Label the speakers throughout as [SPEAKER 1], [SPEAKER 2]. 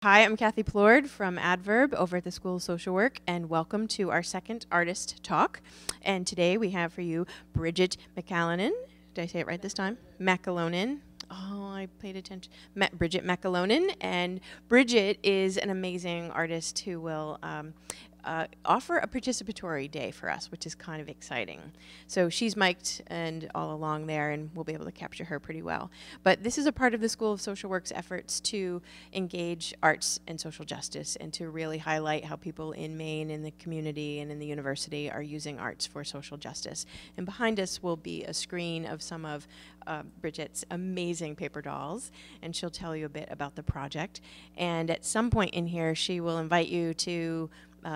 [SPEAKER 1] Hi, I'm Kathy Plord from Adverb over at the School of Social Work, and welcome to our second artist talk. And today we have for you Bridget McAllonen. Did I say it right this time? McAllonen. Oh, I paid attention. Bridget McAllonen. And Bridget is an amazing artist who will offer a participatory day for us, which is kind of exciting. So she's mic'd and all along there, and we'll be able to capture her pretty well. But this is a part of the School of Social Work's efforts to engage arts and social justice and to really highlight how people in Maine, in the community, and in the university are using arts for social justice. And behind us will be a screen of some of Bridget's amazing paper dolls, and she'll tell you a bit about the project. And at some point in here, she will invite you to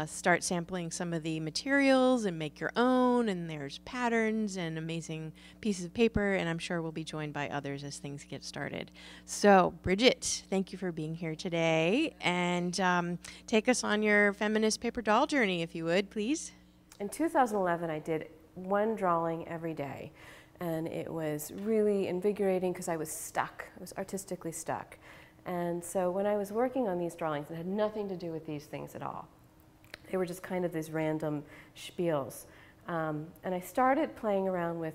[SPEAKER 1] start sampling some of the materials and make your own, and there's patterns and amazing pieces of paper, and I'm sure we'll be joined by others as things get started. So, Bridget, thank you for being here today, and take us on your feminist paper doll journey, if you would, please.
[SPEAKER 2] In 2011, I did one drawing every day, and it was really invigorating because I was stuck. I was artistically stuck. And so when I was working on these drawings, it had nothing to do with these things at all. They were just kind of these random spiels. And I started playing around with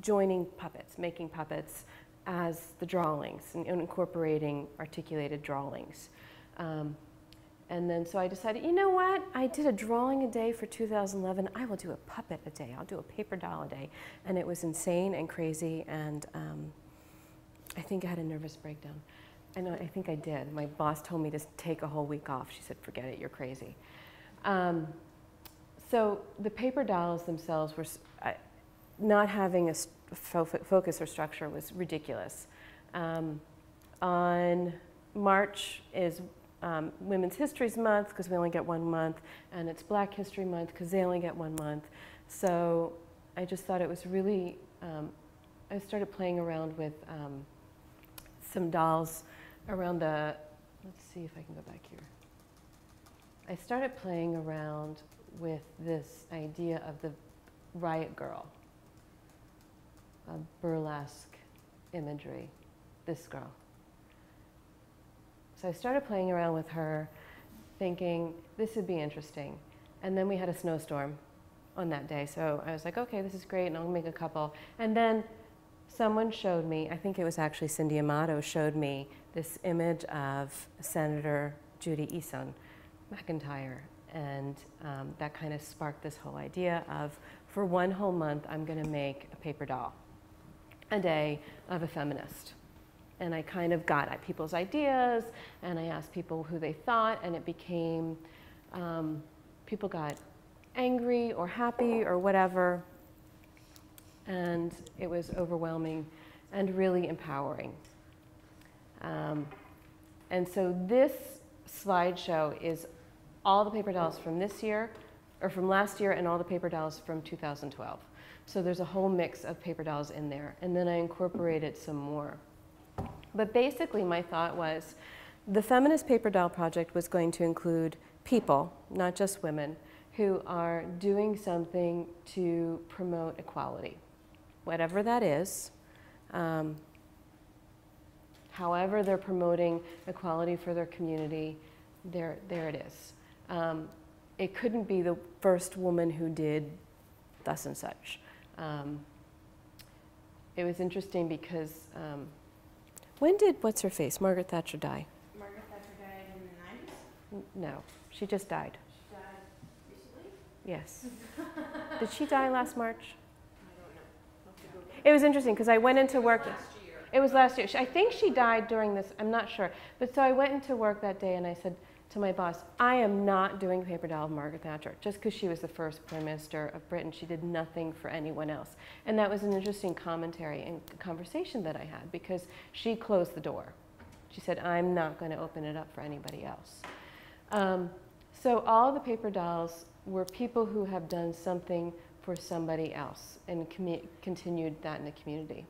[SPEAKER 2] joining puppets, making puppets as the drawings, and incorporating articulated drawings. And then so I decided, you know what? I did a drawing a day for 2011. I will do a puppet a day. I'll do a paper doll a day. And it was insane and crazy, and I think I had a nervous breakdown. And I think I did. My boss told me to take a whole week off. She said, forget it, you're crazy. So the paper dolls themselves were, not having a focus or structure was ridiculous. On March is Women's History Month, because we only get 1 month, and it's Black History Month, because they only get 1 month. So I just thought it was really, I started playing around with some dolls around the, let's see if I can go back here. I started playing around with this idea of the riot girl, a burlesque imagery, this girl. So I started playing around with her, thinking this would be interesting. And then we had a snowstorm on that day, so I was like, okay, this is great, and I'll make a couple. And then someone showed me, I think it was actually Cindy Amato, showed me this image of Senator Judy Eason McIntyre, and that kind of sparked this whole idea of, for 1 whole month, I'm going to make a paper doll a day of a feminist. And I kind of got at people's ideas, and I asked people who they thought, and it became, people got angry or happy or whatever, and it was overwhelming and really empowering. And so this slideshow is all the paper dolls from this year, or from last year, and all the paper dolls from 2012. So there's a whole mix of paper dolls in there, and then I incorporated some more. But basically my thought was the Feminist Paper Doll Project was going to include people, not just women, who are doing something to promote equality, whatever that is. However they're promoting equality for their community, there it is. It couldn't be the first woman who did thus and such. It was interesting because when did what's-her-face, Margaret Thatcher, die?
[SPEAKER 1] Margaret Thatcher died in the 90s?
[SPEAKER 2] No, she just died.
[SPEAKER 1] She died recently?
[SPEAKER 2] Yes. Did she die last March?
[SPEAKER 1] I don't know.
[SPEAKER 2] It was interesting because I went into work.
[SPEAKER 1] Last year.
[SPEAKER 2] It was last year. I think she died during this, I'm not sure. But so I went into work that day and I said to my boss, I am not doing a paper doll of Margaret Thatcher. Just because she was the first Prime Minister of Britain, she did nothing for anyone else. And that was an interesting commentary and conversation that I had, because she closed the door. She said, I'm not going to open it up for anybody else. So all the paper dolls were people who have done something for somebody else and continued that in the community.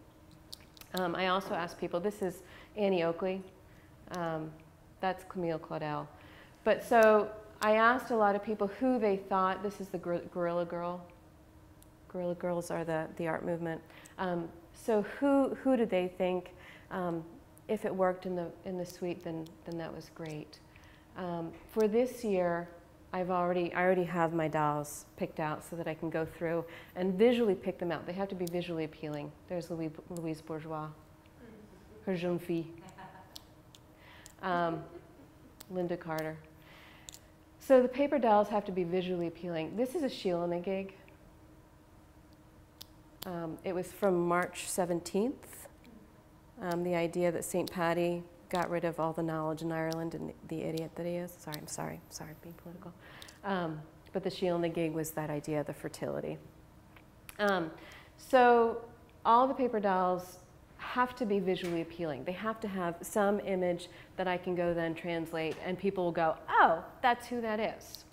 [SPEAKER 2] I also asked people, this is Annie Oakley, that's Camille Claudel. But so I asked a lot of people who they thought, this is the Guerrilla Girl. Guerrilla Girls are the art movement. So who do they think if it worked in the suite, then that was great. For this year, I already have my dolls picked out so that I can go through and visually pick them out. They have to be visually appealing. There's Louise Bourgeois, her jeune fille. Linda Carter. So the paper dolls have to be visually appealing. This is a Sheila gig. It was from March 17th. The idea that St. Paddy got rid of all the knowledge in Ireland and the idiot that he is. Sorry, being political. But the Sheila gig was that idea, the fertility. So all the paper dolls have to be visually appealing. They have to have some image that I can go then translate and people will go, oh, that's who that is.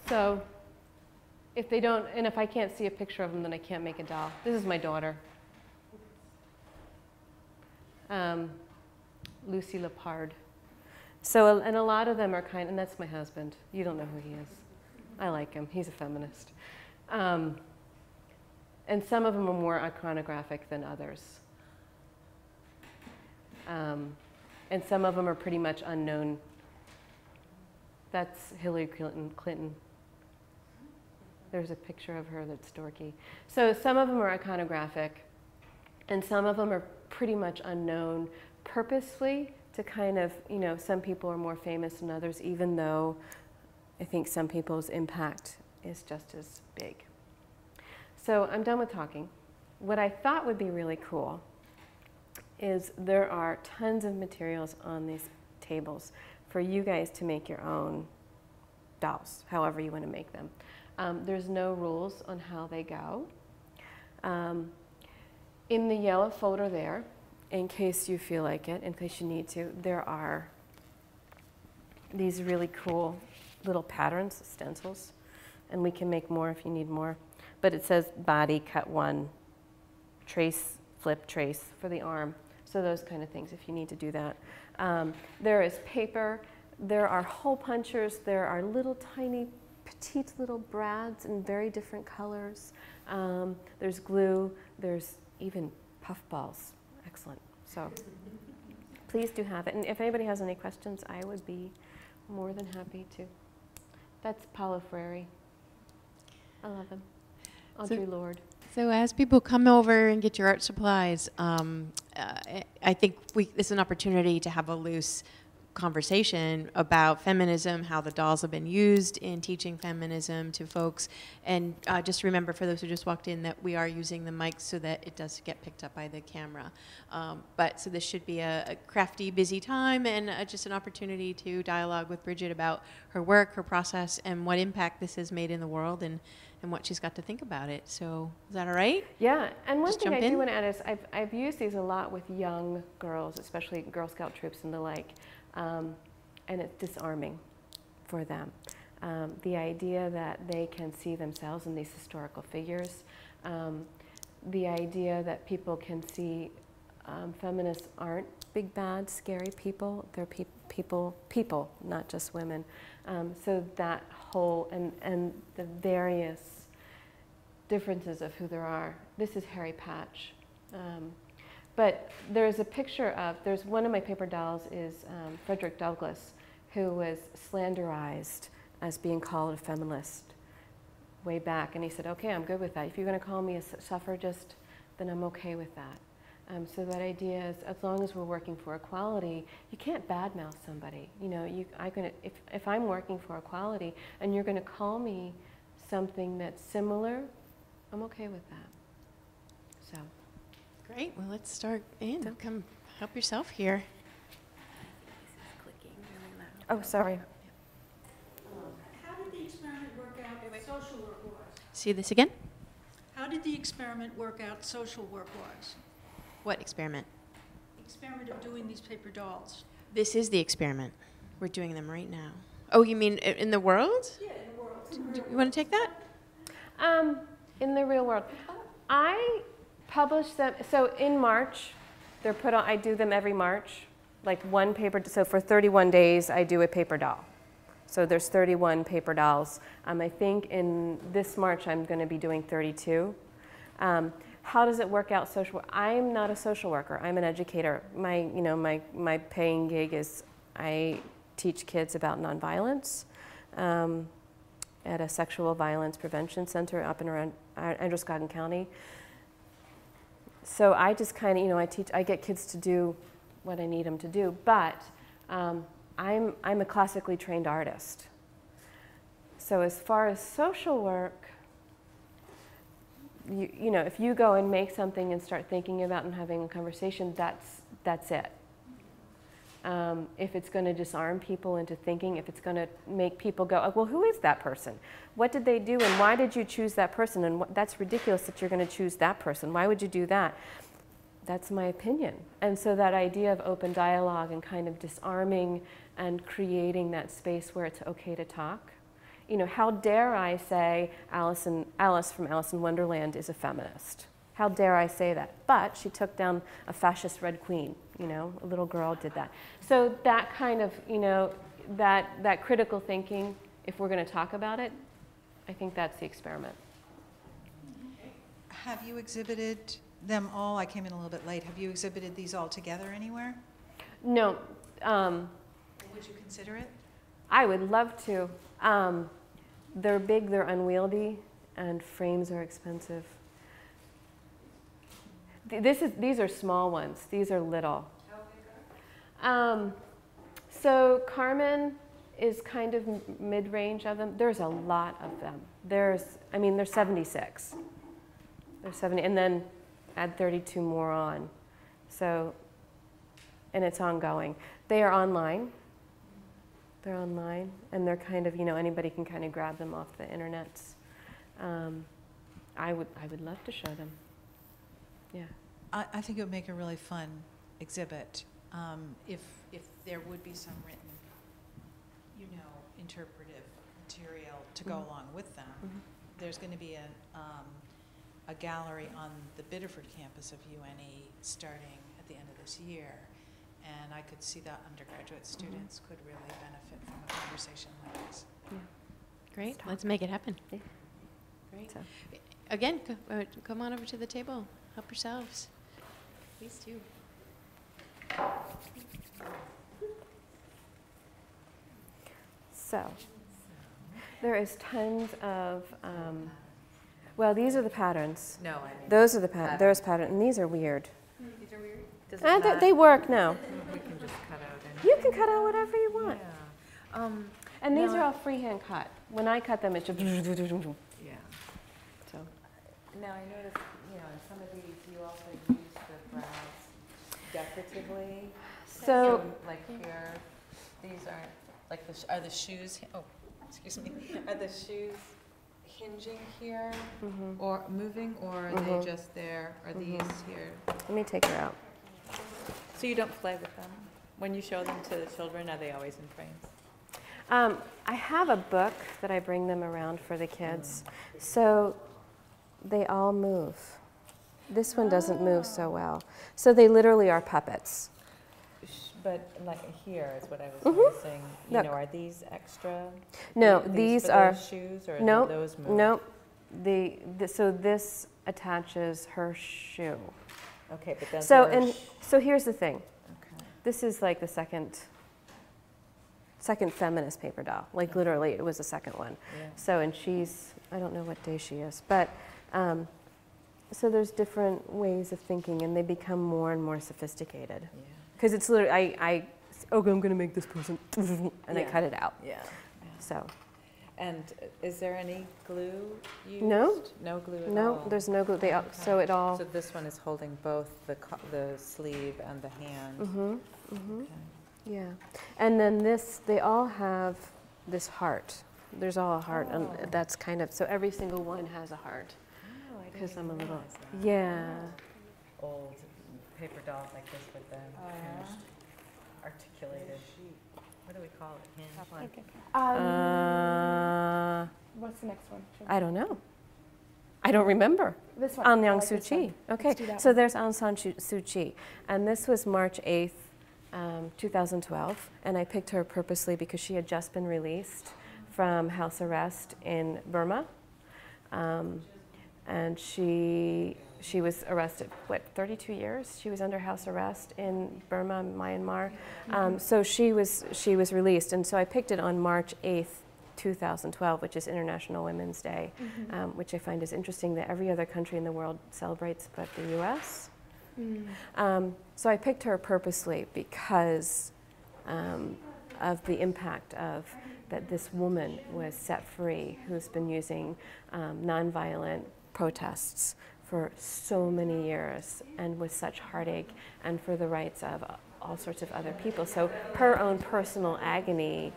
[SPEAKER 2] So if they don't, and if I can't see a picture of them, then I can't make a doll. This is my daughter. Lucy Lepard. So, and a lot of them are and that's my husband. You don't know who he is. I like him. He's a feminist. And some of them are more iconographic than others. And some of them are pretty much unknown. That's Hillary Clinton. There's a picture of her that's dorky. So some of them are iconographic, and some of them are pretty much unknown purposely to kind of, you know, some people are more famous than others, even though I think some people's impact is just as big. So I'm done with talking. What I thought would be really cool is there are tons of materials on these tables for you guys to make your own dolls, however you want to make them. There's no rules on how they go. In the yellow folder there, in case you feel like it, in case you need to, there are these really cool little patterns, stencils, and we can make more if you need more. But it says body, cut one, trace, flip, trace for the arm. So those kind of things if you need to do that. There is paper, there are hole punchers, there are little tiny petite little brads in very different colors. There's glue, there's even puff balls. Excellent. So please do have it. And if anybody has any questions, I would be more than happy to. That's Paulo Freire. I love him. Audre Lorde.
[SPEAKER 1] So as people come over and get your art supplies, I think this is an opportunity to have a loose conversation about feminism, how the dolls have been used in teaching feminism to folks. And just remember, for those who just walked in, that we are using the mics so that it does get picked up by the camera. So this should be a crafty, busy time, and just an opportunity to dialogue with Bridget about her work, her process, and what impact this has made in the world, and what she's got to think about it. So is that all right?
[SPEAKER 2] Yeah, and one thing I do want to add is I've used these a lot with young girls, especially Girl Scout troops and the like. And it's disarming for them. The idea that they can see themselves in these historical figures, the idea that people can see feminists aren't big, bad, scary people. They're people, not just women. So that whole, and the various differences of who there are. This is Harry Patch. But there's a picture of, there's one of my paper dolls is Frederick Douglass, who was slanderized as being called a feminist way back. And he said, okay, I'm good with that. If you're going to call me a suffragist, then I'm okay with that. So that idea is, as long as we're working for equality, you can't badmouth somebody. You know, if I'm working for equality and you're going to call me something that's similar, I'm okay with that. So.
[SPEAKER 1] Great. Well, let's start in. Come help yourself here.
[SPEAKER 2] This is clicking really loud. Oh, sorry.
[SPEAKER 3] How did the experiment work out social work-wise?
[SPEAKER 1] See this again?
[SPEAKER 3] How did the experiment work out social work-wise?
[SPEAKER 1] What experiment?
[SPEAKER 3] The experiment of doing these paper dolls.
[SPEAKER 1] This is the experiment. We're doing them right now. Oh, you mean in the world?
[SPEAKER 3] Yeah, in the world.
[SPEAKER 1] You want to take that?
[SPEAKER 2] In the real world. I publish them, so in March, they're put on, I do them every March, like one paper, so for 31 days, I do a paper doll. So there's 31 paper dolls. I think in this March, I'm gonna be doing 32. How does it work out social work? I'm not a social worker. I'm an educator. My paying gig is I teach kids about nonviolence at a sexual violence prevention center up and around Androscoggin County. So I just kind of, I get kids to do what I need them to do. But I'm a classically trained artist. So as far as social work, you know, if you go and make something and start thinking about and having a conversation, that's it. If it's going to disarm people into thinking, if it's going to make people go, oh, well, who is that person? What did they do, and why did you choose that person? And that's ridiculous that you're going to choose that person. Why would you do that? That's my opinion. And so that idea of open dialogue and kind of disarming and creating that space where it's okay to talk. You know, how dare I say Alice from Alice in Wonderland is a feminist? How dare I say that? But she took down a fascist Red Queen, you know, a little girl did that. So that kind of, you know, that critical thinking, if we're going to talk about it, I think that's the experiment.
[SPEAKER 4] Have you exhibited them all? I came in a little bit late. Have you exhibited these all together anywhere?
[SPEAKER 2] No.
[SPEAKER 4] Would you consider it?
[SPEAKER 2] I would love to. They're big, they're unwieldy, and frames are expensive. These are small ones. These are little. So Carmen is kind of mid-range of them. There's a lot of them. There's 76. There's 70, and then add 32 more on. So, and it's ongoing. They are online. They're online, and they're kind of, you know, anybody can kind of grab them off the internets. I would love to show them. Yeah.
[SPEAKER 4] I think it would make a really fun exhibit if there would be some written, you know, interpretive material to go along with them. There's going to be a gallery on the Biddeford campus of UNE starting at the end of this year. And I could see that undergraduate students could really benefit from a conversation like this.
[SPEAKER 2] Yeah.
[SPEAKER 1] Great. Let's make it happen.
[SPEAKER 2] Yeah.
[SPEAKER 1] Great.
[SPEAKER 2] So.
[SPEAKER 1] Again, come on over to the table. Help yourselves. Please do.
[SPEAKER 2] So, there is tons of, well, these are the patterns.
[SPEAKER 5] No, I mean.
[SPEAKER 2] Those are the patterns. There's patterns, and these are weird.
[SPEAKER 5] These are weird? Does it not-
[SPEAKER 2] They work now.
[SPEAKER 5] We can just cut out anything.
[SPEAKER 2] You can cut out whatever you want.
[SPEAKER 5] Yeah.
[SPEAKER 2] And these
[SPEAKER 5] No.
[SPEAKER 2] are all freehand cut. When I cut them, it's just.
[SPEAKER 5] Yeah.
[SPEAKER 2] So.
[SPEAKER 5] Now, I noticed, you know, in some of these, you also use the brows decoratively.
[SPEAKER 2] So
[SPEAKER 5] like here, these aren't, like, are the shoes, oh, excuse me, are the shoes hinging here or moving, or are they just there? Are these here?
[SPEAKER 2] let me take her out.
[SPEAKER 6] So you don't play with them? When you show them to the children, are they always in frames?
[SPEAKER 2] I have a book that I bring them around for the kids. So they all move. This one doesn't move so well. So they literally are puppets.
[SPEAKER 5] But like here is what I was noticing. You
[SPEAKER 2] Look.
[SPEAKER 5] know, are these extra?
[SPEAKER 2] No,
[SPEAKER 5] these
[SPEAKER 2] these
[SPEAKER 5] for
[SPEAKER 2] are.
[SPEAKER 5] those shoes, or
[SPEAKER 2] Nope,
[SPEAKER 5] do those move?
[SPEAKER 2] nope. So this attaches her shoe.
[SPEAKER 5] Okay, but then
[SPEAKER 2] So here's the thing.
[SPEAKER 5] okay.
[SPEAKER 2] This is like the second feminist paper doll. Like literally, it was the second one.
[SPEAKER 5] Yeah.
[SPEAKER 2] So, and she's, I don't know what day she is, but so there's different ways of thinking, and they become more and more sophisticated.
[SPEAKER 5] Yeah.
[SPEAKER 2] Because it's literally, okay, I'm going to make this person, and I cut it out.
[SPEAKER 5] Yeah.
[SPEAKER 2] So,
[SPEAKER 5] And is there any glue used?
[SPEAKER 2] No.
[SPEAKER 5] No glue at all?
[SPEAKER 2] no, there's no glue. They all, so it all.
[SPEAKER 5] So this one is holding both the sleeve and the hand. Okay.
[SPEAKER 2] Yeah, and then they all have this heart. There's all a heart, and that's kind of, so every single one has a heart.
[SPEAKER 5] Oh, I didn't
[SPEAKER 2] Because I'm a
[SPEAKER 5] even
[SPEAKER 2] little,
[SPEAKER 5] realize that.
[SPEAKER 2] yeah.
[SPEAKER 5] Old paper dolls like this with the hinged, articulated, what do we call it? Hinge?
[SPEAKER 7] What's the next one?
[SPEAKER 2] I don't know. I don't remember.
[SPEAKER 7] This one.
[SPEAKER 2] Aung
[SPEAKER 7] I like
[SPEAKER 2] San
[SPEAKER 7] this
[SPEAKER 2] Suu
[SPEAKER 7] one.
[SPEAKER 2] Kyi.
[SPEAKER 7] Let's
[SPEAKER 2] Okay,
[SPEAKER 7] do that
[SPEAKER 2] so
[SPEAKER 7] one.
[SPEAKER 2] there's Aung San Suu Kyi. And this was March 8th, 2012. And I picked her purposely because she had just been released from house arrest in Burma. And she she was arrested, 32 years? She was under house arrest in Burma, Myanmar. So she was released, and so I picked it on March 8th, 2012, which is International Women's Day, which I find is interesting that every other country in the world celebrates but the U.S. So I picked her purposely because of the impact of that this woman was set free who's been using nonviolent protests for so many years and with such heartache, and for the rights of all sorts of other people. So her own personal agony,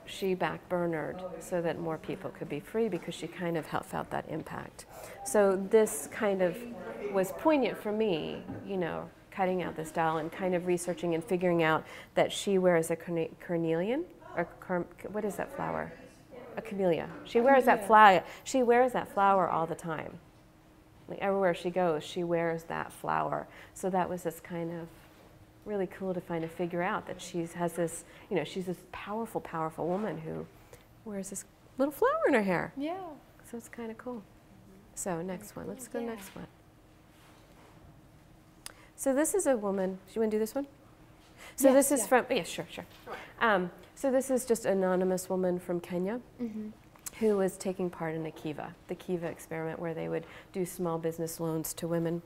[SPEAKER 2] she backburnered so that more people could be free, because she kind of felt that impact. So this kind of was poignant for me, you know, cutting out this doll and kind of researching and figuring out that she wears a carnelian, or what is that flower? A camellia. She wears that flower. She wears that flower all the time. Like everywhere she goes, she wears that flower. So that was this kind of really cool to figure out that has this, you know, she's this powerful, powerful woman who wears this little flower in her hair.
[SPEAKER 7] Yeah.
[SPEAKER 2] So it's kind of cool. So next one. Let's go next one. So this is a woman. Do you want to do this one? So this is from, sure. So this is just an anonymous woman from Kenya who was taking part in the Kiva experiment, where they would do small business loans to women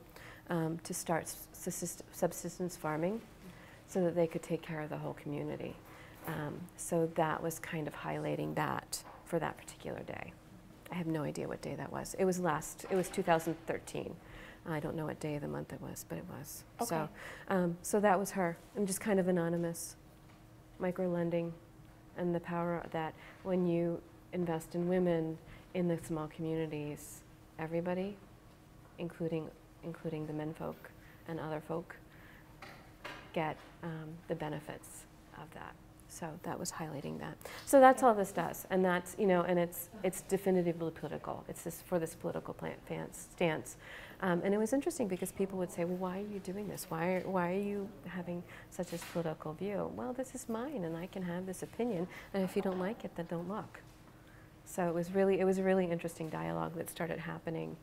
[SPEAKER 2] to start subsistence farming so that they could take care of the whole community. So that was kind of highlighting that for that particular day. I have no idea what day that was. It was 2013. I don't know what day of the month it was, but it was. Okay. So that was her, and just kind of anonymous, micro-lending, and the power that when you invest in women in the small communities, everybody, including the menfolk and other folk, get the benefits of that. So that was highlighting that. So that's all this does, and that's, you know, and it's definitively political. It's this for this political stance. And it was interesting because people would say, well, why are you doing this? Why are you having such a political view? Well, this is mine, and I can have this opinion, and if you don't like it, then don't look. So it was a really interesting dialogue that started happening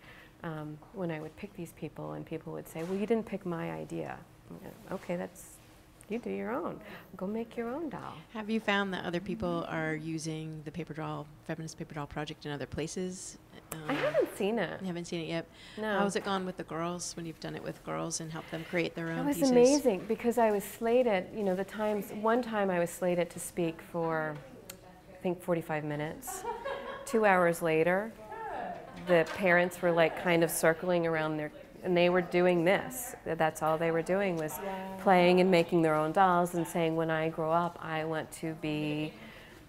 [SPEAKER 2] when I would pick these people, and people would say, well, you didn't pick my idea. Okay, you do your own. Go make your own doll.
[SPEAKER 1] Have you found that other people are using the Feminist Paper Doll Project in other places?
[SPEAKER 2] I haven't seen it.
[SPEAKER 1] You haven't seen it yet?
[SPEAKER 2] No.
[SPEAKER 1] How's it gone with the girls when you've done it with girls and helped them create their own pieces?
[SPEAKER 2] It was amazing because I was slated, you know, one time I was slated to speak for, I think, 45 minutes. 2 hours later, the parents were like kind of circling around and they were doing this. That's all they were doing was playing and making their own dolls and saying, when I grow up, I want to be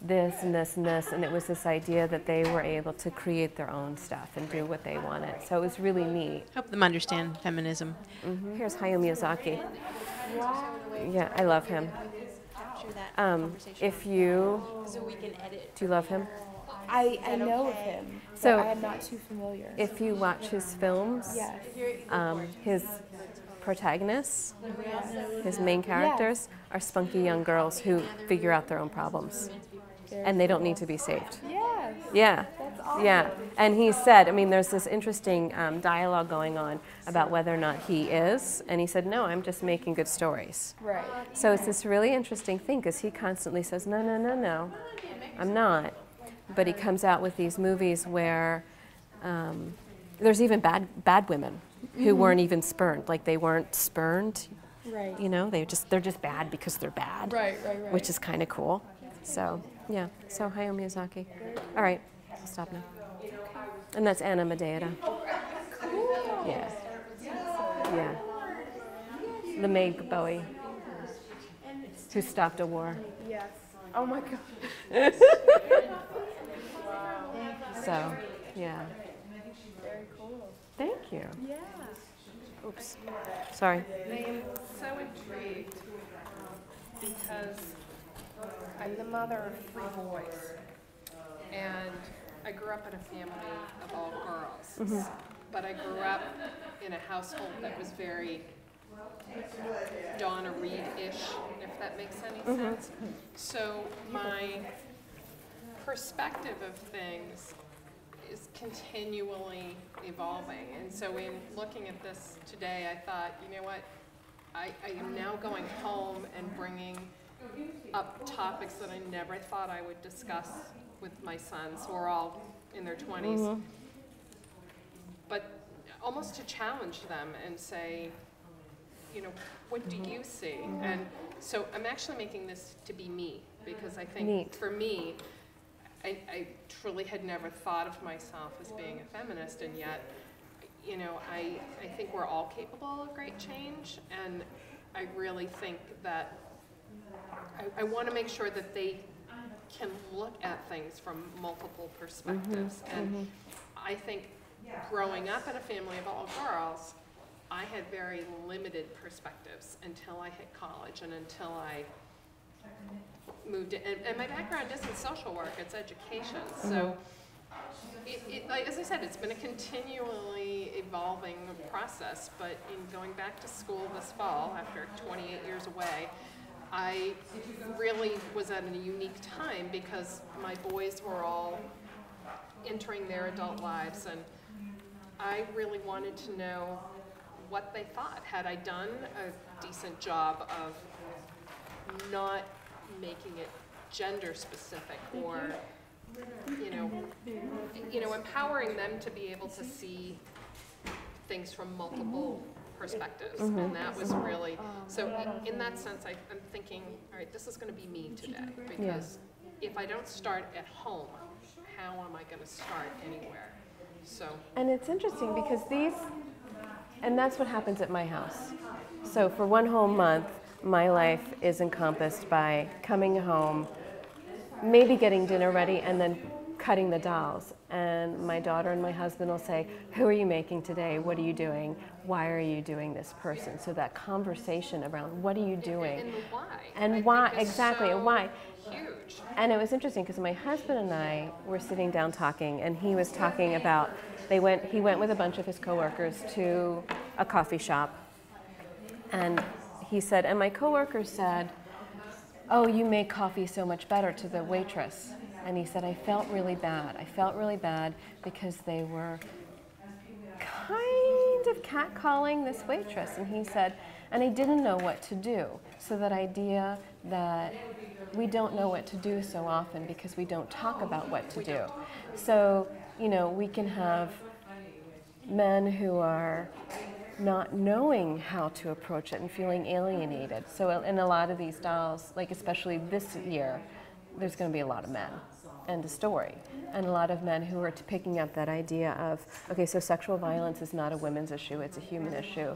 [SPEAKER 2] this and this and this. And it was this idea that they were able to create their own stuff and do what they wanted. So it was really neat.
[SPEAKER 1] Help them understand feminism.
[SPEAKER 2] Here's Hayao Miyazaki. Yeah, I love him. If you,
[SPEAKER 1] so we can edit.
[SPEAKER 2] Do you love him?
[SPEAKER 7] I know of him,
[SPEAKER 2] so
[SPEAKER 7] but I'm not too familiar.
[SPEAKER 2] If you watch his films, his protagonists, his main characters, are spunky young girls who figure out their own problems. And they don't need to be saved.
[SPEAKER 7] Yes.
[SPEAKER 2] Yeah.
[SPEAKER 7] That's awesome.
[SPEAKER 2] Yeah. And he said, I mean, there's this interesting dialogue going on about whether or not he is. And he said, no, I'm just making good stories.
[SPEAKER 7] Right.
[SPEAKER 2] So it's this really interesting thing because he constantly says, no, I'm not. But he comes out with these movies where there's even bad women who weren't even spurned. Like they weren't spurned.
[SPEAKER 7] Right.
[SPEAKER 2] You know, they're just bad because they're bad.
[SPEAKER 7] Right.
[SPEAKER 2] Which is kind of cool. So, yeah. So, Hayao Miyazaki. All right. I'll stop now. And that's Anna Madeira.
[SPEAKER 7] Cool.
[SPEAKER 2] Yeah. Yeah. The Maid Bowie, who stopped a war.
[SPEAKER 7] Yes. Oh my God.
[SPEAKER 2] So, yeah.
[SPEAKER 7] Very cool.
[SPEAKER 2] Thank you.
[SPEAKER 7] Yeah.
[SPEAKER 2] Oops. Sorry.
[SPEAKER 8] I am so intrigued because I'm the mother of 3 boys, and I grew up in a family of all girls, but I grew up in a household that was very Donna Reed-ish, if that makes any sense. So my perspective of things is continually evolving. And so in looking at this today, I thought, you know what, I am now going home and bringing up topics that I never thought I would discuss with my sons, who are all in their 20s, but almost to challenge them and say, you know, what do you see? And so I'm actually making this to be me, because I think for me, I truly had never thought of myself as being a feminist, and yet, you know, I think we're all capable of great change, and I really think that I want to make sure that they can look at things from multiple perspectives. And I think growing up in a family of all girls, I had very limited perspectives until I hit college and until I moved in. And my background isn't social work, it's education. So, like, as I said, it's been a continually evolving process, but in going back to school this fall, after 28 years away, I really was at a unique time because my boys were all entering their adult lives, and I really wanted to know what they thought. Had I done a decent job of not making it gender specific, or you know, empowering them to be able to see things from multiple perspectives, and that was really, so in that sense, I'm thinking, all right, this is going to be me today, because if I don't start at home, how am I going to start anywhere? So.
[SPEAKER 2] And it's interesting because and that's what happens at my house. So for one whole month, my life is encompassed by coming home, maybe getting dinner ready, and then cutting the dolls. And my daughter and my husband will say, who are you making today? What are you doing? Why are you doing this person? So that conversation around what are you doing?
[SPEAKER 8] And why.
[SPEAKER 2] And why, exactly,
[SPEAKER 8] so
[SPEAKER 2] and why.
[SPEAKER 8] Huge.
[SPEAKER 2] And it was interesting because my husband and I were sitting down talking, and he was talking about, he went with a bunch of his coworkers to a coffee shop, and he said, and my coworkers said, oh, you make coffee so much better, to the waitress. And he said, I felt really bad. I felt really bad because they were kind of catcalling this waitress. And he said, and I didn't know what to do. So that idea that we don't know what to do so often because we don't talk about what to do. So, you know, we can have men who are not knowing how to approach it and feeling alienated. So in a lot of these dolls, like especially this year, there's going to be a lot of men. End of story. And a lot of men who are picking up that idea of, okay, so sexual violence is not a women's issue, it's a human issue.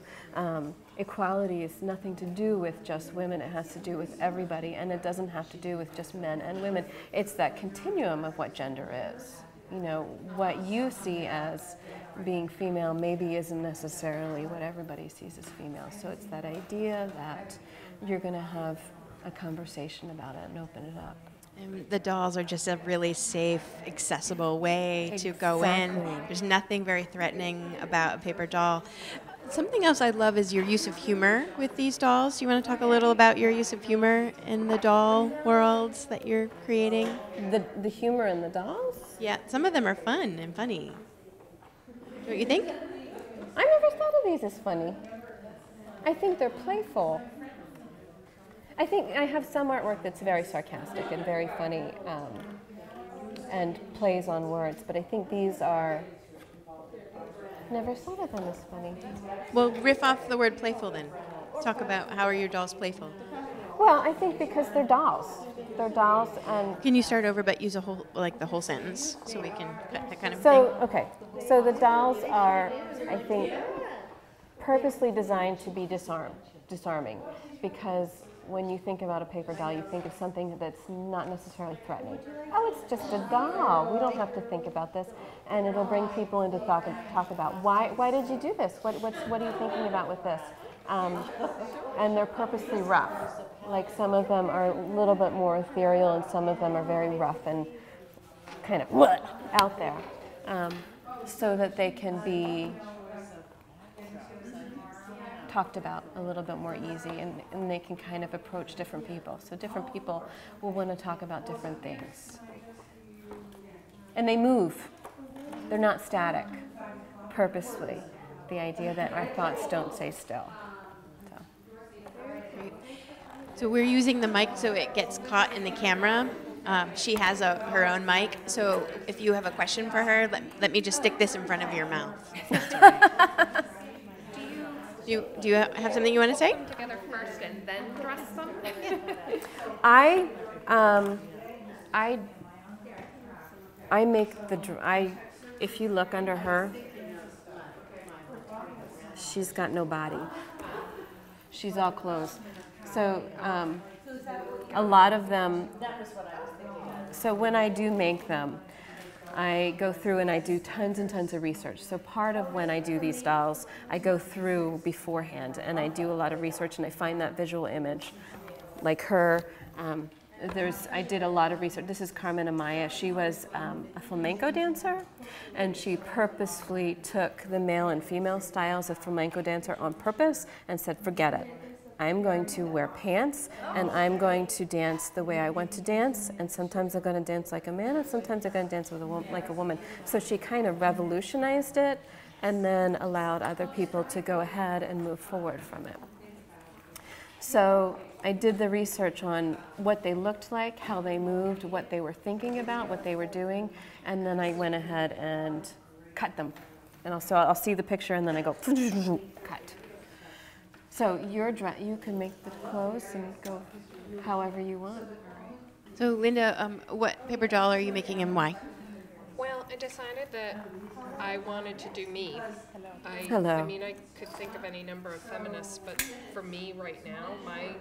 [SPEAKER 2] Equality is nothing to do with just women, it has to do with everybody, and it doesn't have to do with just men and women. It's that continuum of what gender is. You know, what you see as being female maybe isn't necessarily what everybody sees as female. So it's that idea that you're going to have a conversation about it and open it up.
[SPEAKER 1] And the dolls are just a really safe, accessible way to go in. There's nothing very threatening about a paper doll. Something else I love is your use of humor with these dolls. Do you want to talk a little about your use of humor in the doll worlds that you're creating?
[SPEAKER 2] The humor in the dolls?
[SPEAKER 1] Yeah, some of them are fun and funny. Don't you think?
[SPEAKER 2] I never thought of these as funny. I think they're playful. I think I have some artwork that's very sarcastic and very funny and plays on words, but I think these are, never thought of them as funny.
[SPEAKER 1] Well, riff off the word playful then. Talk about how are your dolls playful?
[SPEAKER 2] Well, I think because they're dolls. They're dolls, and
[SPEAKER 1] Can you start over but use a whole, like the whole sentence so we can cut that kind of
[SPEAKER 2] so,
[SPEAKER 1] thing?
[SPEAKER 2] okay, so the dolls are, I think, purposely designed to be disarming, because when you think about a paper doll, you think of something that's not necessarily threatening. Oh, it's just a doll. We don't have to think about this. And it'll bring people into talk about why did you do this? What are you thinking about with this? And they're purposely rough. Like some of them are a little bit more ethereal, and some of them are very rough and kind of out there, so that they can be talked about a little bit more easy, and they can kind of approach different people. So different people will want to talk about different things. And they move. they're not static, purposefully. The idea that our thoughts don't stay still. So.
[SPEAKER 1] So we're using the mic so it gets caught in the camera. She has her own mic, so if you have a question for her, let me just stick this in front of your mouth. If that's all right. Do you have something you want to say?
[SPEAKER 8] Together first and then dress them?
[SPEAKER 2] I make if you look under her, she's got no body. She's all clothes. So a lot of them, so when I do make them, I go through and I do tons and tons of research. So part of when I do these dolls, I go through beforehand and I do a lot of research and I find that visual image. Like her, I did a lot of research. This is Carmen Amaya. She was a flamenco dancer, and she purposefully took the male and female styles of flamenco dancer on purpose and said, forget it. I'm going to wear pants, and I'm going to dance the way I want to dance, and sometimes I'm going to dance like a man, and sometimes I'm going to dance with like a woman. So she kind of revolutionized it, and then allowed other people to go ahead and move forward from it. So I did the research on what they looked like, how they moved, what they were thinking about, what they were doing, and then I went ahead and cut them. And I'll see the picture, and then I go cut. So you can make the clothes and go however you want.
[SPEAKER 1] So Linda, what paper doll are you making and why?
[SPEAKER 8] Well, I decided that I wanted to do me.
[SPEAKER 2] Hello.
[SPEAKER 8] I mean, I could think of any number of feminists, but for me right now, my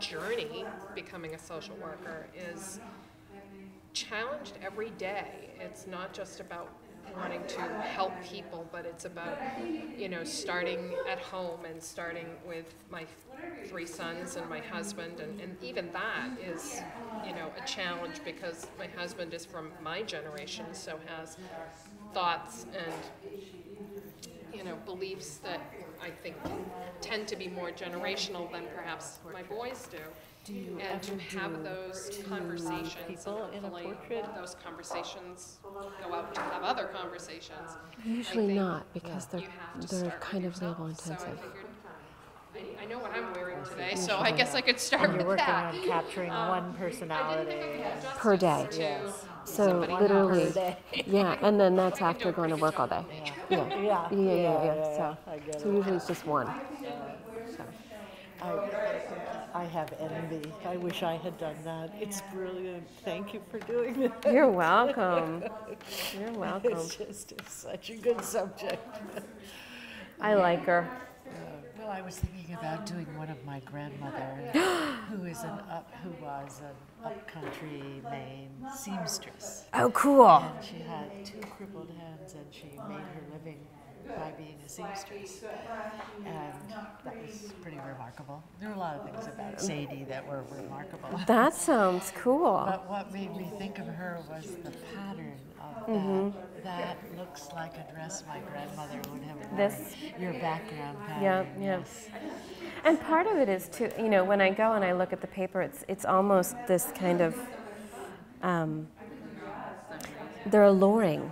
[SPEAKER 8] journey becoming a social worker is challenged every day. It's not just about wanting to help people, but it's about, starting at home and starting with my 3 sons and my husband, and even that is, a challenge because my husband is from my generation, so has thoughts and, beliefs that I think tend to be more generational than perhaps my boys do. And to have those conversations, and hopefully those conversations go out to have other conversations.
[SPEAKER 2] Usually not, because they're kind of label
[SPEAKER 8] So I
[SPEAKER 2] intensive.
[SPEAKER 8] figured, I know what I'm wearing today, so I guess I could start with
[SPEAKER 6] Working
[SPEAKER 8] that.
[SPEAKER 6] on capturing one personality.
[SPEAKER 2] Per day.
[SPEAKER 6] Yes.
[SPEAKER 2] So literally, yeah, and then that's after going to work all day. Yeah. So usually it's just one.
[SPEAKER 9] I have envy. I wish I had done that. It's brilliant. Thank you for doing that.
[SPEAKER 2] You're welcome. You're welcome.
[SPEAKER 9] It's such a good subject.
[SPEAKER 2] I like her.
[SPEAKER 9] Well, I was thinking about doing one of my grandmother, who was an upcountry Maine seamstress.
[SPEAKER 2] Oh, cool.
[SPEAKER 9] And she had 2 crippled hands, and she made her living by being a seamstress. And that was pretty remarkable. There were a lot of things about Sadie that were remarkable.
[SPEAKER 2] That sounds cool.
[SPEAKER 9] But what made me think of her was the pattern of that. That looks like a dress my grandmother would have worn.
[SPEAKER 2] This?
[SPEAKER 9] Your background pattern.
[SPEAKER 2] Yeah.
[SPEAKER 9] Yes.
[SPEAKER 2] And part of it is too, when I go and I look at the paper, it's almost this kind of, they're alluring.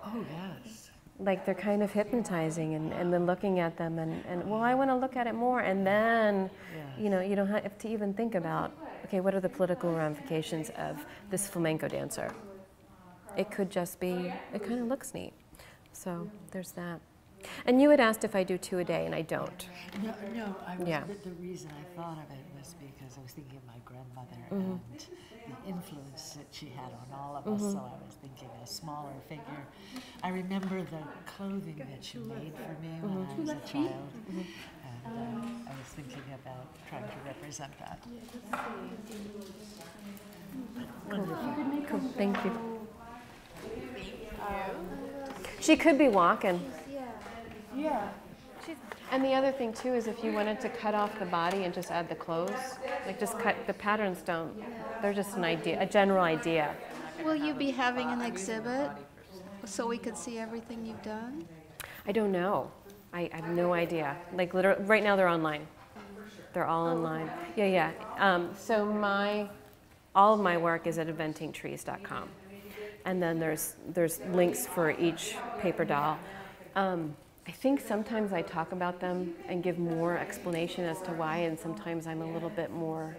[SPEAKER 9] Oh, yes.
[SPEAKER 2] Like they're kind of hypnotizing, and then looking at them and well, I want to look at it more, and then you don't have to even think about, okay, what are the political ramifications of this flamenco dancer? It could just be, it kind of looks neat. So there's that. And you had asked if I do 2 a day, and I don't.
[SPEAKER 9] No,
[SPEAKER 2] Yeah.
[SPEAKER 9] The reason I thought of it was because I was thinking of my grandmother and the influence that she had on all of us, so I was thinking a smaller figure. I remember the clothing that she made for me when I was a child, and I was thinking about trying to represent that. Wonderful.
[SPEAKER 2] Cool, thank you. She could be walking.
[SPEAKER 7] Yeah.
[SPEAKER 2] And the other thing too is if you wanted to cut off the body and just add the clothes, like just cut, the patterns don't, they're just an idea, a general idea.
[SPEAKER 3] Will you be having an exhibit so we could see everything you've done?
[SPEAKER 2] I don't know. I have no idea. Like literally, right now they're online. They're all online. Yeah. So all of my work is at inventingtrees.com. and then there's links for each paper doll. I think sometimes I talk about them and give more explanation as to why, and sometimes I'm a little bit more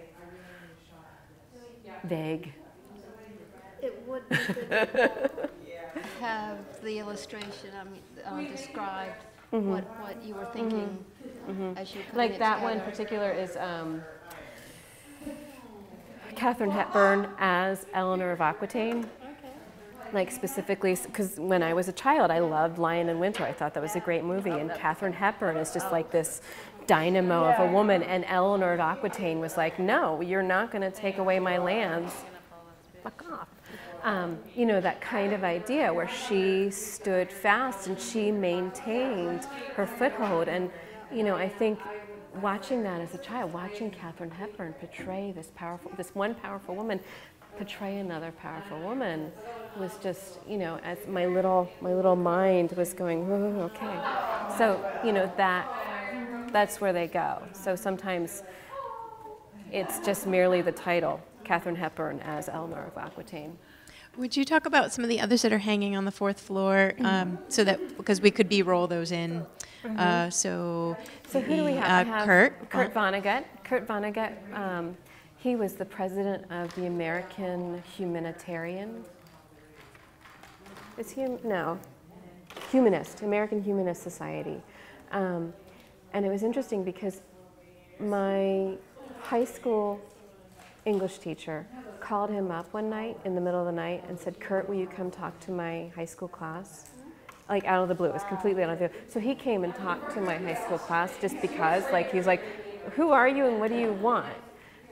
[SPEAKER 2] vague.
[SPEAKER 3] It would be good to have the illustration, described what you were thinking as you put
[SPEAKER 2] Like
[SPEAKER 3] it
[SPEAKER 2] that one in
[SPEAKER 3] together.
[SPEAKER 2] particular is Katharine Hepburn as Eleanor of Aquitaine. Like specifically, because when I was a child, I loved Lion in Winter. I thought that was a great movie, and Katharine Hepburn is just like this dynamo of a woman, and Eleanor of Aquitaine was like, no, you're not going to take away my lands. Fuck off. You know, that kind of idea where she stood fast and she maintained her foothold. And, you know, I think watching that as a child, watching Katharine Hepburn portray this one powerful woman, portray another powerful woman, was just, you know, as my little mind was going, oh, okay. So, you know, that's where they go. So sometimes it's just merely the title, Katharine Hepburn as Eleanor of Aquitaine.
[SPEAKER 1] Would you talk about some of the others that are hanging on the fourth floor, so that, because we could B-roll those in. So
[SPEAKER 2] who do we have?
[SPEAKER 1] Kurt
[SPEAKER 2] Vonnegut. Kurt Vonnegut, he was the president of the American Humanitarian. Is he? No. Humanist, American Humanist Society. And it was interesting because my high school English teacher called him up one night in the middle of the night and said, Kurt, will you come talk to my high school class? Like out of the blue, it was completely out of the blue. So he came and talked to my high school class just because, like, he's like, who are you and what do you want?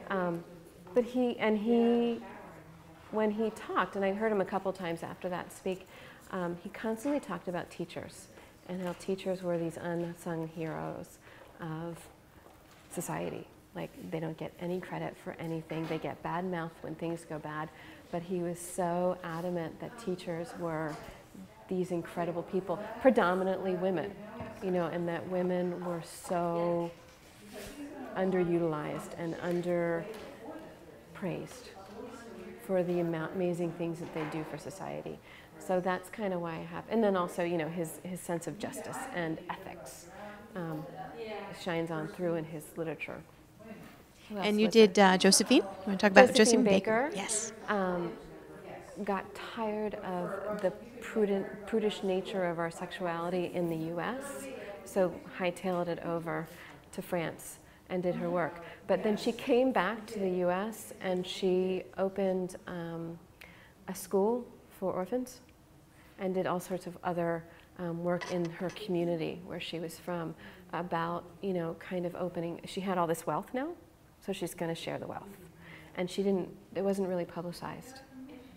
[SPEAKER 2] But when he talked, and I heard him a couple times after that speak, he constantly talked about teachers and how teachers were these unsung heroes of society. Like, they don't get any credit for anything. They get bad mouth when things go bad. But he was so adamant that teachers were these incredible people, predominantly women, you know, and that women were so underutilized and underpraised for the amazing things that they do for society. So that's kind of why I have, and then also, you know, his sense of justice and ethics shines on through in his literature.
[SPEAKER 1] And you did Josephine? You want to talk about Josephine
[SPEAKER 2] Baker?
[SPEAKER 1] Yes.
[SPEAKER 2] Got tired of the prudish nature of our sexuality in the U.S., so hightailed it over to France and did her work. But then she came back to the U.S. and she opened a school for orphans and did all sorts of other work in her community where she was from about, you know, kind of opening. She had all this wealth now, so she's going to share the wealth. And it wasn't really publicized,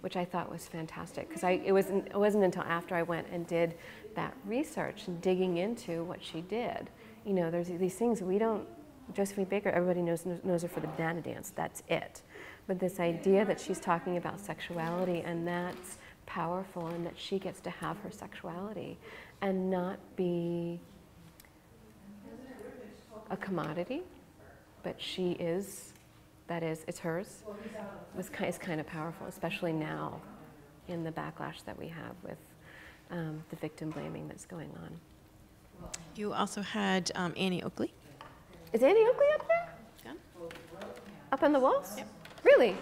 [SPEAKER 2] which I thought was fantastic, because it wasn't until after I went and did that research and digging into what she did. You know, there's these things we don't, Josephine Baker, everybody knows her for the banana dance, that's it. But this idea that she's talking about sexuality, and that's powerful, and that she gets to have her sexuality and not be a commodity, but she is, that is, it's hers, is kind of powerful, especially now in the backlash that we have with the victim blaming that's going on.
[SPEAKER 1] You also had Annie Oakley.
[SPEAKER 2] Is Annie Oakley up there?
[SPEAKER 1] Yeah.
[SPEAKER 2] Up on the walls?
[SPEAKER 1] Yep.
[SPEAKER 2] Really?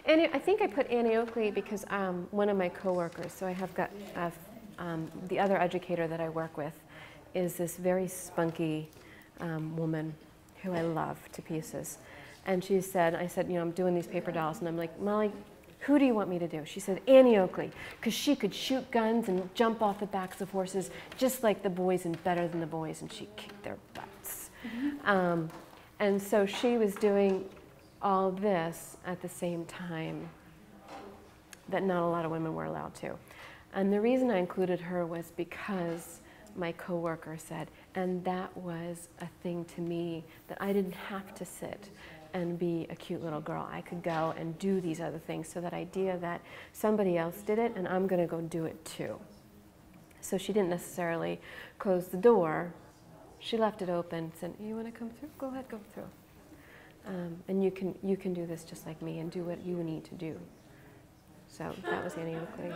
[SPEAKER 2] Annie, I think I put Annie Oakley because one of my coworkers, so I have got the other educator that I work with is this very spunky woman who I love to pieces. And she said, I said, you know, I'm doing these paper dolls, and I'm like, Molly, who do you want me to do? She said, Annie Oakley, because she could shoot guns and jump off the backs of horses just like the boys and better than the boys, and she kicked their butts. Mm-hmm. And so she was doing all this at the same time that not a lot of women were allowed to. And the reason I included her was because my coworker said, and that was a thing to me that I didn't have to sit and be a cute little girl. I could go and do these other things. So that idea that somebody else did it and I'm going to go do it too. So she didn't necessarily close the door. She left it open, said, you want to come through? Go ahead, go through. And you can do this just like me and do what you need to do. So that was Annie Oakley.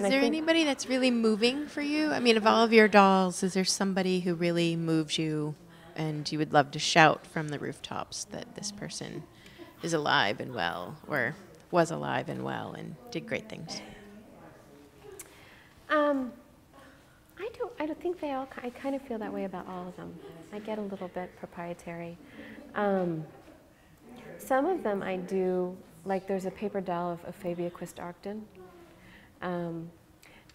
[SPEAKER 1] Is there anybody that's really moving for you? I mean, of all of your dolls, is there somebody who really moves you and you would love to shout from the rooftops that this person is alive and well, or was alive and well and did great things?
[SPEAKER 2] I don't think they all, I kind of feel that way about all of them. I get a little bit proprietary. Some of them I do, like there's a paper doll of Fabia Quist-Arcton. And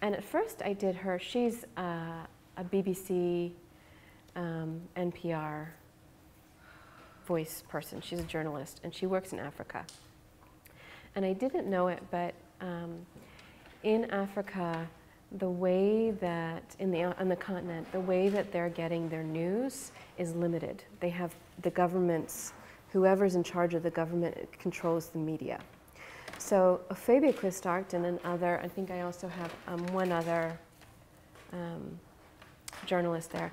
[SPEAKER 2] at first I did her, she's a BBC, NPR voice person. She's a journalist and she works in Africa. And I didn't know it, but in Africa, the way that, on the continent, the way that they're getting their news is limited. They have the government's, whoever's in charge of the government controls the media. So Fabia Quist-Arcton and other, I think I also have one other journalist there,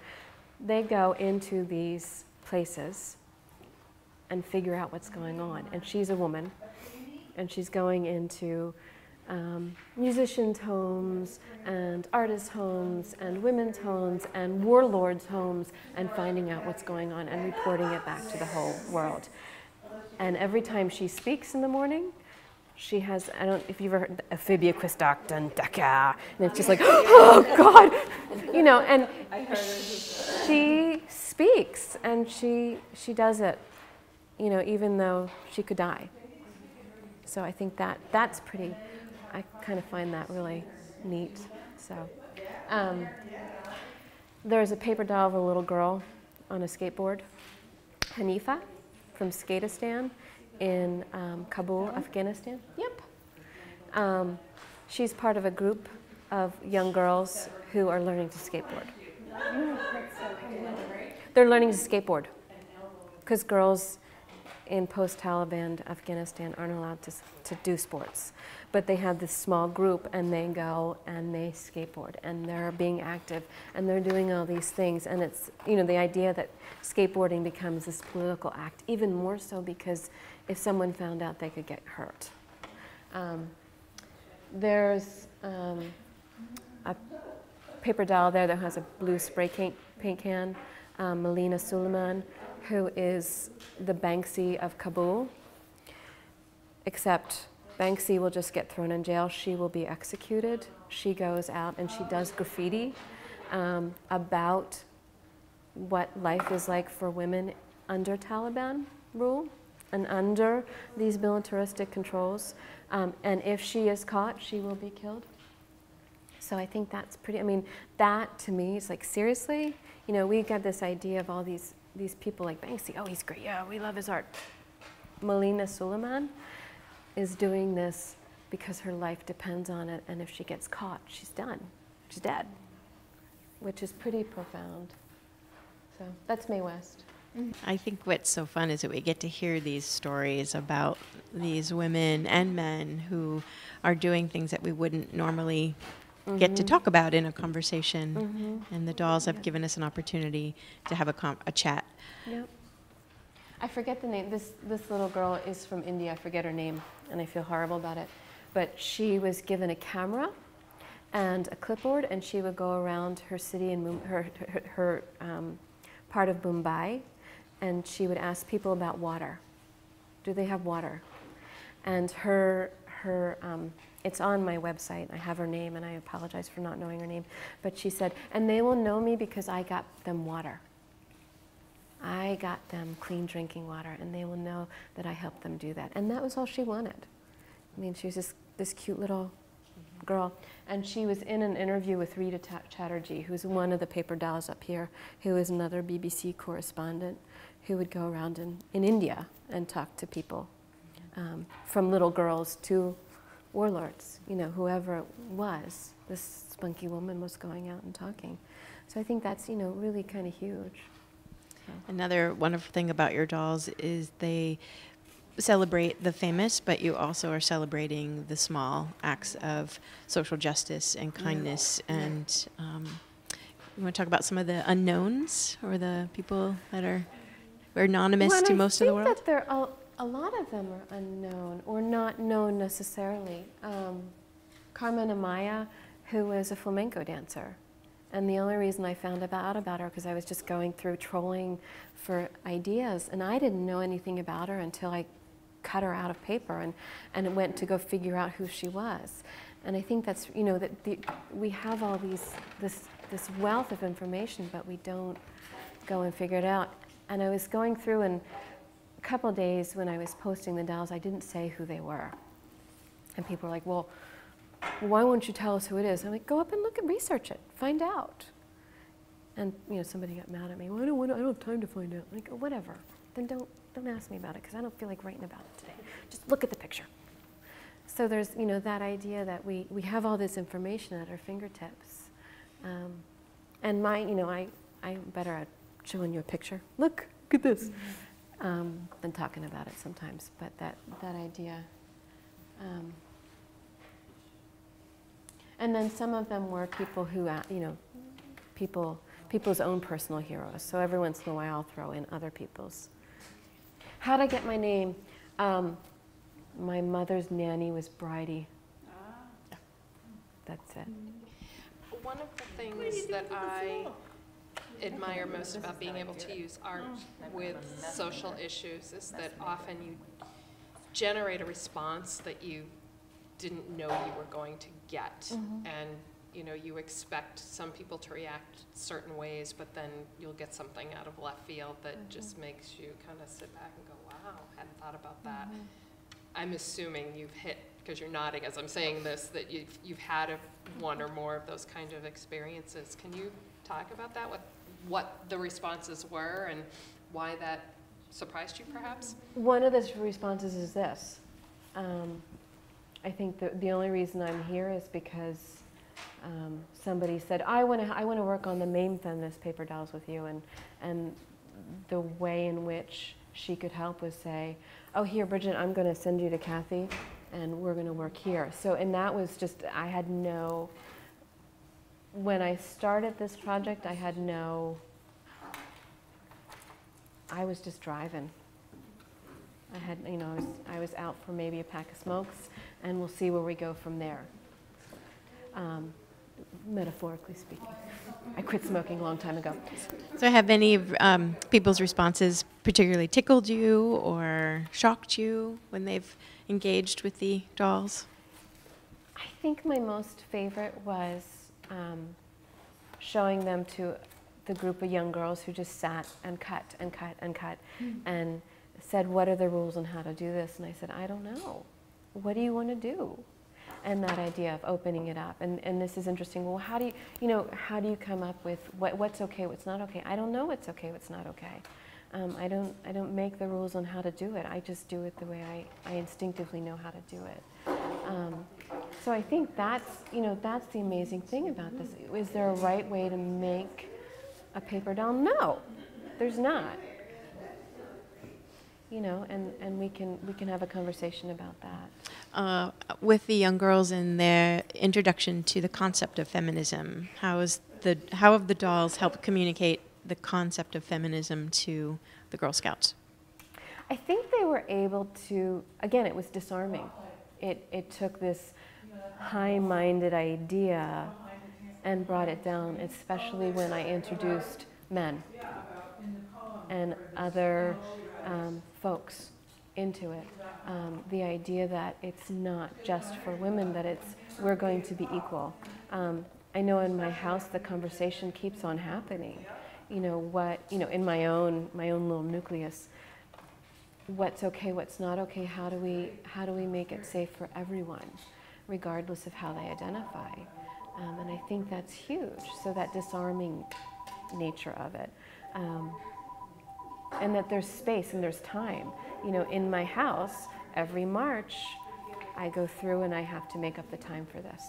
[SPEAKER 2] they go into these places and figure out what's going on. And she's a woman, and she's going into musicians' homes and artists' homes and women's homes and warlords' homes and finding out what's going on and reporting it back to the whole world. And every time she speaks in the morning, she has, I don't know if you've ever heard of Fabia Quist-Arcton, Dakar, and it's just like, oh God, you know, and she speaks and she does it, you know, even though she could die. So I think that's pretty, I kind of find that really neat. So there's a paper doll of a little girl on a skateboard, Hanifa from Skatistan in Kabul, Afghanistan. Yep. She's part of a group of young girls who are learning to skateboard. They're learning to skateboard because girls in post-Taliban Afghanistan aren't allowed to do sports. But they have this small group and they go and they skateboard and they're being active and they're doing all these things. And it's, you know, the idea that skateboarding becomes this political act, even more so because if someone found out they could get hurt. There's a paper doll there that has a blue spray paint can, Melina Suleiman, who is the Banksy of Kabul, except Banksy will just get thrown in jail. She will be executed. She goes out and she does graffiti about what life is like for women under Taliban rule and under these militaristic controls. And if she is caught, she will be killed. So I think that's pretty, I mean, that to me is like, seriously? You know, we got this idea of all these people like Banksy, oh, he's great, yeah, we love his art. Melina Suleiman is doing this because her life depends on it, and if she gets caught, she's done. She's dead, which is pretty profound. So that's Mae West.
[SPEAKER 1] I think what's so fun is that we get to hear these stories about these women and men who are doing things that we wouldn't normally get to talk about in a conversation. And the dolls have given us an opportunity to have a chat.
[SPEAKER 2] Yep. I forget the name. This little girl is from India. I forget her name, and I feel horrible about it. But she was given a camera and a clipboard, and she would go around her city and her part of Mumbai, and she would ask people about water. Do they have water? And it's on my website. I have her name, and I apologize for not knowing her name. But she said, and they will know me because I got them water. I got them clean drinking water, and they will know that I helped them do that. And that was all she wanted. I mean, she was this cute little girl. And she was in an interview with Rita Chatterjee, who's one of the paper dolls up here, who is another BBC correspondent who would go around in India and talk to people, from little girls to warlords, you know, whoever it was. This spunky woman was going out and talking. So I think that's, you know, really kind of huge. So.
[SPEAKER 1] Another wonderful thing about your dolls is they celebrate the famous, but you also are celebrating the small acts of social justice and kindness. Yeah. And you want to talk about some of the unknowns or the people that are anonymous to most of the world?
[SPEAKER 2] I think that A lot of them are unknown or not known necessarily. Carmen Amaya, who was a flamenco dancer, and the only reason I found out about her because I was just going through trolling for ideas, and I didn't know anything about her until I cut her out of paper and went to go figure out who she was. And I think that's, you know, that we have all this wealth of information, but we don't go and figure it out. And I was going through, and a couple of days when I was posting the dolls, I didn't say who they were. And people were like, well, why won't you tell us who it is? I'm like, go up and look and research it, find out. And you know, somebody got mad at me. Well, I don't have time to find out. I'm like, oh, whatever. Then don't ask me about it because I don't feel like writing about it today. Just look at the picture. So there's, you know, that idea that we have all this information at our fingertips. And you know, I'm better at showing you a picture. Look at this. Than talking about it sometimes. But that idea. And then some of them were people who, you know, people's own personal heroes. So every once in a while I'll throw in other people's. How'd I get my name? My mother's nanny was Bridie. That's it.
[SPEAKER 8] One of the things that I admire most about being able to use art with social issues is that often you generate a response that you didn't know you were going to get. And you know, you expect some people to react certain ways, but then you'll get something out of left field that just makes you kind of sit back and go, wow, hadn't thought about that. I'm assuming you've hit, because you're nodding as I'm saying this, that you've had one or more of those kind of experiences. Can you talk about that, what the responses were and why that surprised you perhaps?
[SPEAKER 2] One of the responses is this. I think the only reason I'm here is because somebody said, I want to work on the main feminist paper dolls with you, and the way in which she could help was say, oh, here, Bridget, I'm going to send you to Kathy, and we're going to work here. So, and that was just, when I started this project, I was just driving. I was out for maybe a pack of smokes, and we'll see where we go from there. Metaphorically speaking. I quit smoking a long time ago.
[SPEAKER 1] So have any of people's responses particularly tickled you or shocked you when they've engaged with the dolls?
[SPEAKER 2] I think my most favorite was showing them to the group of young girls who just sat and cut and cut and cut and said, what are the rules on how to do this? And I said, I don't know. What do you want to do? And that idea of opening it up. And this is interesting. Well, how do you come up with what's okay, what's not okay? I don't know what's okay, what's not okay. I don't make the rules on how to do it. I just do it the way I instinctively know how to do it. So I think that's the amazing thing about this. Is there a right way to make a paper doll? No, there's not. And we can have a conversation about that.
[SPEAKER 1] With the young girls and their introduction to the concept of feminism, how have the dolls helped communicate the concept of feminism to the Girl Scouts?
[SPEAKER 2] I think they were able to, again, it was disarming. It took this high-minded idea and brought it down, especially when I introduced men and other folks into it. The idea that it's not just for women, that we're going to be equal. I know in my house the conversation keeps on happening. In my own little nucleus, what's okay, what's not okay, how do we make it safe for everyone, regardless of how they identify. And I think that's huge, so that disarming nature of it. And that there's space and there's time. In my house, every March, I go through and I have to make up the time for this.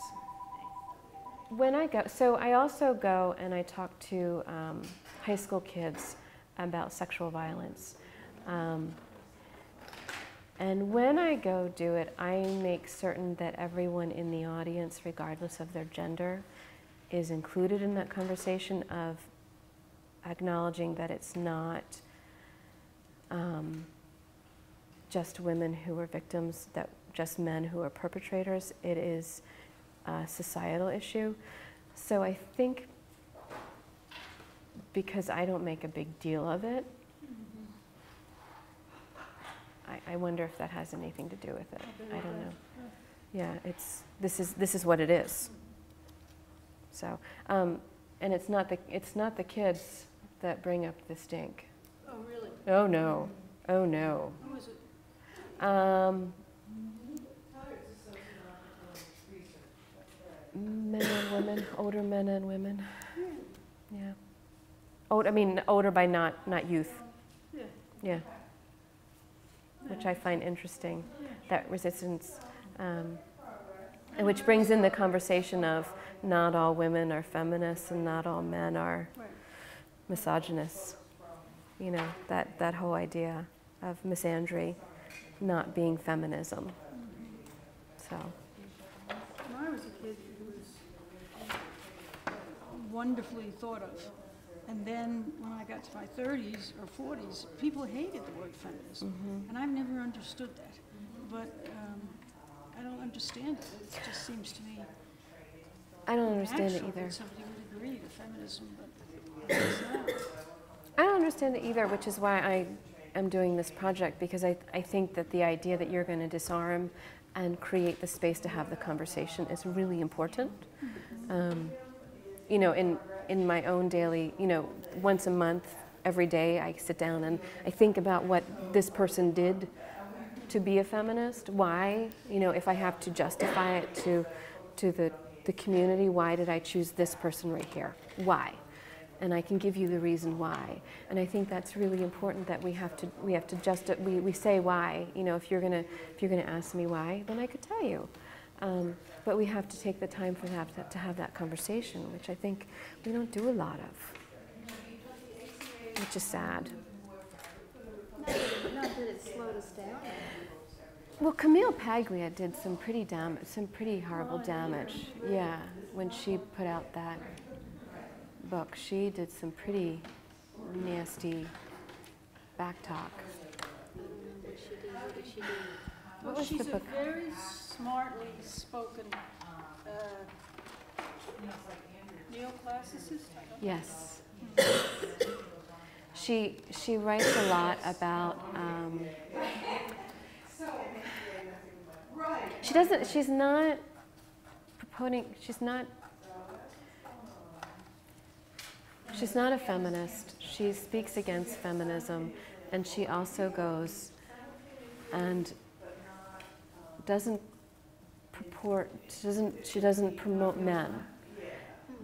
[SPEAKER 2] When I go, so I also go and I talk to high school kids about sexual violence. And when I go do it, I make certain that everyone in the audience, regardless of their gender, is included in that conversation of acknowledging that it's not just women who are victims, that just men who are perpetrators. It is a societal issue. So I think because I don't make a big deal of it, I wonder if that has anything to do with it. I don't know. Yeah, this is what it is. So, and it's not the kids that bring up the stink.
[SPEAKER 3] Oh, really?
[SPEAKER 2] Oh no, oh no.
[SPEAKER 3] Who is it?
[SPEAKER 2] Men and women, older men and women. Yeah. Old, I mean, older by not youth.
[SPEAKER 3] Yeah.
[SPEAKER 2] Yeah. Which I find interesting, that resistance, and which brings in the conversation of not all women are feminists and not all men are misogynists. You know, that whole idea of misandry not being feminism. So.
[SPEAKER 3] When I was a kid, it was wonderfully thought of. And then when I got to my 30s or 40s, people hated the word feminism. And I've never understood that. But I don't understand it. It just seems to me
[SPEAKER 2] I don't understand it
[SPEAKER 3] natural
[SPEAKER 2] either.
[SPEAKER 3] that somebody would agree to feminism, but it's not.
[SPEAKER 2] I don't understand it either, which is why I am doing this project, because I think that the idea that you're going to disarm and create the space to have the conversation is really important. You know, in my own daily, you know, once a month, every day, I sit down and I think about what this person did to be a feminist. Why, you know, if I have to justify it to the community, why did I choose this person right here? Why? And I can give you the reason why. And I think that's really important, that we have to we say why. You know, if you're gonna ask me why, then I could tell you. But we have to take the time for that, to have that conversation, which I think we don't do a lot of, which is sad.
[SPEAKER 3] Not that it slowed us down.
[SPEAKER 2] Well, Camille Paglia did some pretty horrible damage. Yeah, when she put out that book, she did some pretty nasty backtalk.
[SPEAKER 3] What she did, what did she do?
[SPEAKER 2] What was the book?
[SPEAKER 3] She's a very smartly spoken neoclassicist.
[SPEAKER 2] Yes. She writes a lot about. She's not proponent. She's not a feminist. She speaks against feminism, and she also goes and she doesn't promote men.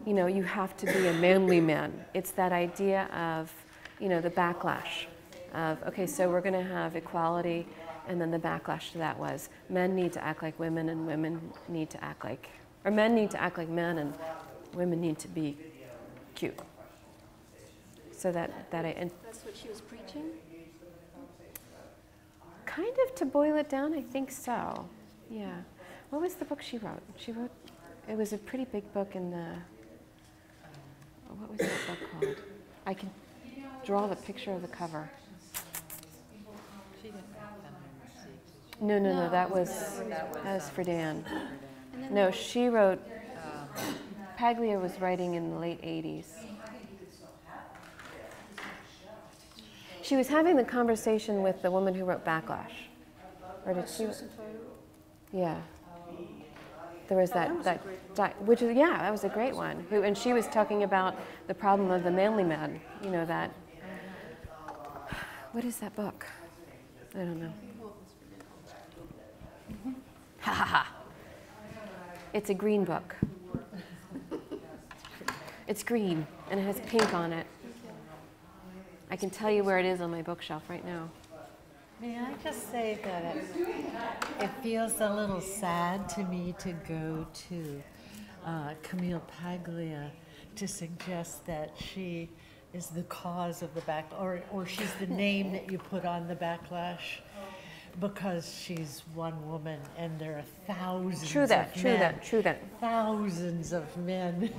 [SPEAKER 2] You know, you have to be a manly man. It's that idea of, you know, the backlash of, okay, so we're going to have equality, and then the backlash to that was men need to act like women and women need to act like, or men need to act like men and women need to be cute. So and
[SPEAKER 3] That's what she was preaching?
[SPEAKER 2] kind of, to boil it down, I think so. Yeah. What was the book she wrote? It was a pretty big book in the, what was that book called? I can draw the picture of the cover.
[SPEAKER 5] She didn't write Feminist.
[SPEAKER 2] No, that was for Dan. No, she wrote, Paglia was writing in the late 80s. She was having the conversation with the woman who wrote Backlash. Or did she? Yeah. There was that which is, yeah, that was a great one. And she was talking about the problem of the manly man. You know, that, what is that book? I don't know. Ha ha ha. It's a green book. It's green and it has pink on it. I can tell you where it is on my bookshelf right now.
[SPEAKER 9] May I just say that it feels a little sad to me to go to Camille Paglia to suggest that she is the cause of the backlash, or she's the name that you put on the backlash, because she's one woman and there are thousands
[SPEAKER 2] True that,
[SPEAKER 9] of
[SPEAKER 2] true
[SPEAKER 9] men,
[SPEAKER 2] that, true that.
[SPEAKER 9] thousands of men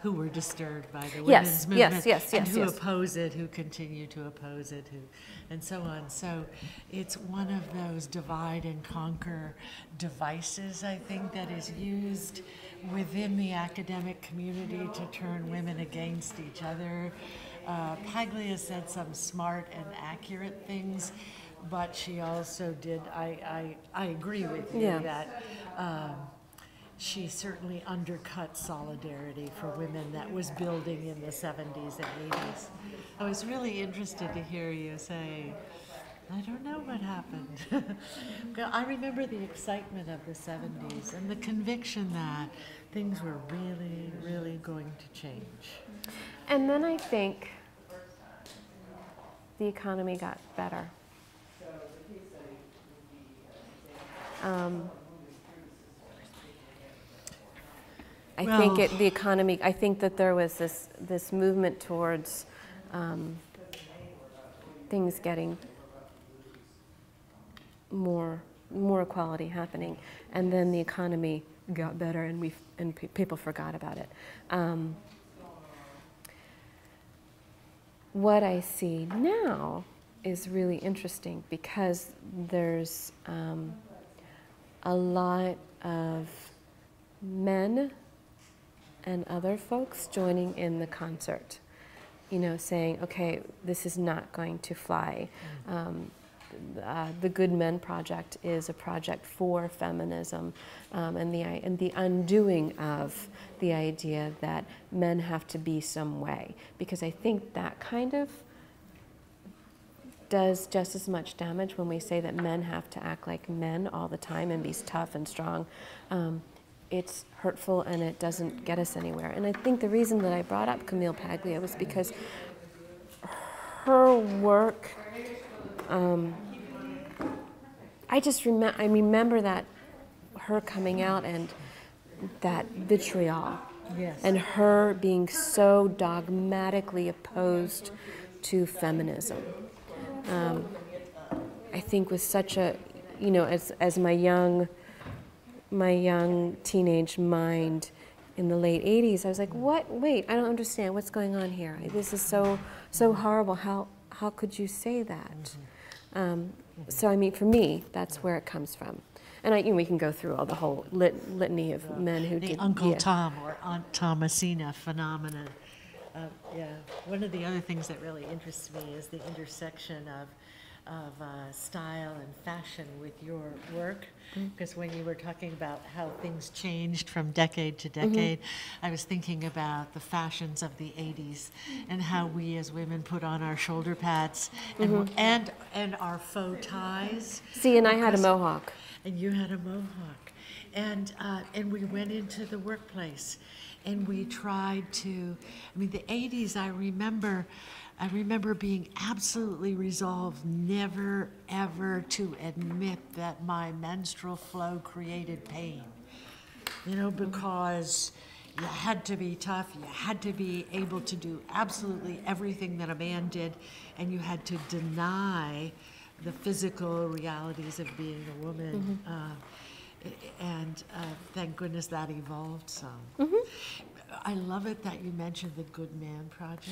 [SPEAKER 9] who were disturbed by the
[SPEAKER 2] Yes,
[SPEAKER 9] women's movement,
[SPEAKER 2] yes,
[SPEAKER 9] and who
[SPEAKER 2] yes.
[SPEAKER 9] oppose it, who continue to oppose it, and so on. So it's one of those divide and conquer devices, I think, that is used within the academic community to turn women against each other. Paglia said some smart and accurate things, but she also did, I agree with you
[SPEAKER 2] Yeah.
[SPEAKER 9] that she certainly undercut solidarity for women that was building in the 70s and 80s. I was really interested to hear you say, I don't know what happened. I remember the excitement of the 70s and the conviction that things were really, really going to change.
[SPEAKER 2] And then I think the economy got better. The economy, I think that there was this movement towards things getting more equality happening, and then the economy got better, and people forgot about it. What I see now is really interesting because there's a lot of men and other folks joining in the concert, saying, okay, this is not going to fly. The Good Men Project is a project for feminism and the undoing of the idea that men have to be some way, because I think that kind of does just as much damage when we say that men have to act like men all the time and be tough and strong. It's hurtful and it doesn't get us anywhere. And I think the reason that I brought up Camille Paglia was because her work, I remember that her coming out and that vitriol,
[SPEAKER 9] Yes.
[SPEAKER 2] and her being so dogmatically opposed to feminism. I think was such a, as my young teenage mind in the late 80s, I was like, what? Wait, I don't understand. What's going on here? This is so horrible. How could you say that? So I mean, for me, that's where it comes from. And we can go through all the whole litany of men who
[SPEAKER 9] the
[SPEAKER 2] did
[SPEAKER 9] Uncle Tom or Aunt Thomasina phenomenon. One of the other things that really interests me is the intersection of style and fashion with your work, because when you were talking about how things changed from decade to decade, I was thinking about the fashions of the 80s and how we as women put on our shoulder pads and our faux ties.
[SPEAKER 2] See, and I had a mohawk.
[SPEAKER 9] And you had a mohawk. And we went into the workplace and we tried to, the 80s, I remember being absolutely resolved never, ever to admit that my menstrual flow created pain. Because you had to be tough, you had to be able to do absolutely everything that a man did, and you had to deny the physical realities of being a woman. And thank goodness that evolved some. I love it that you mentioned the Good Man Project.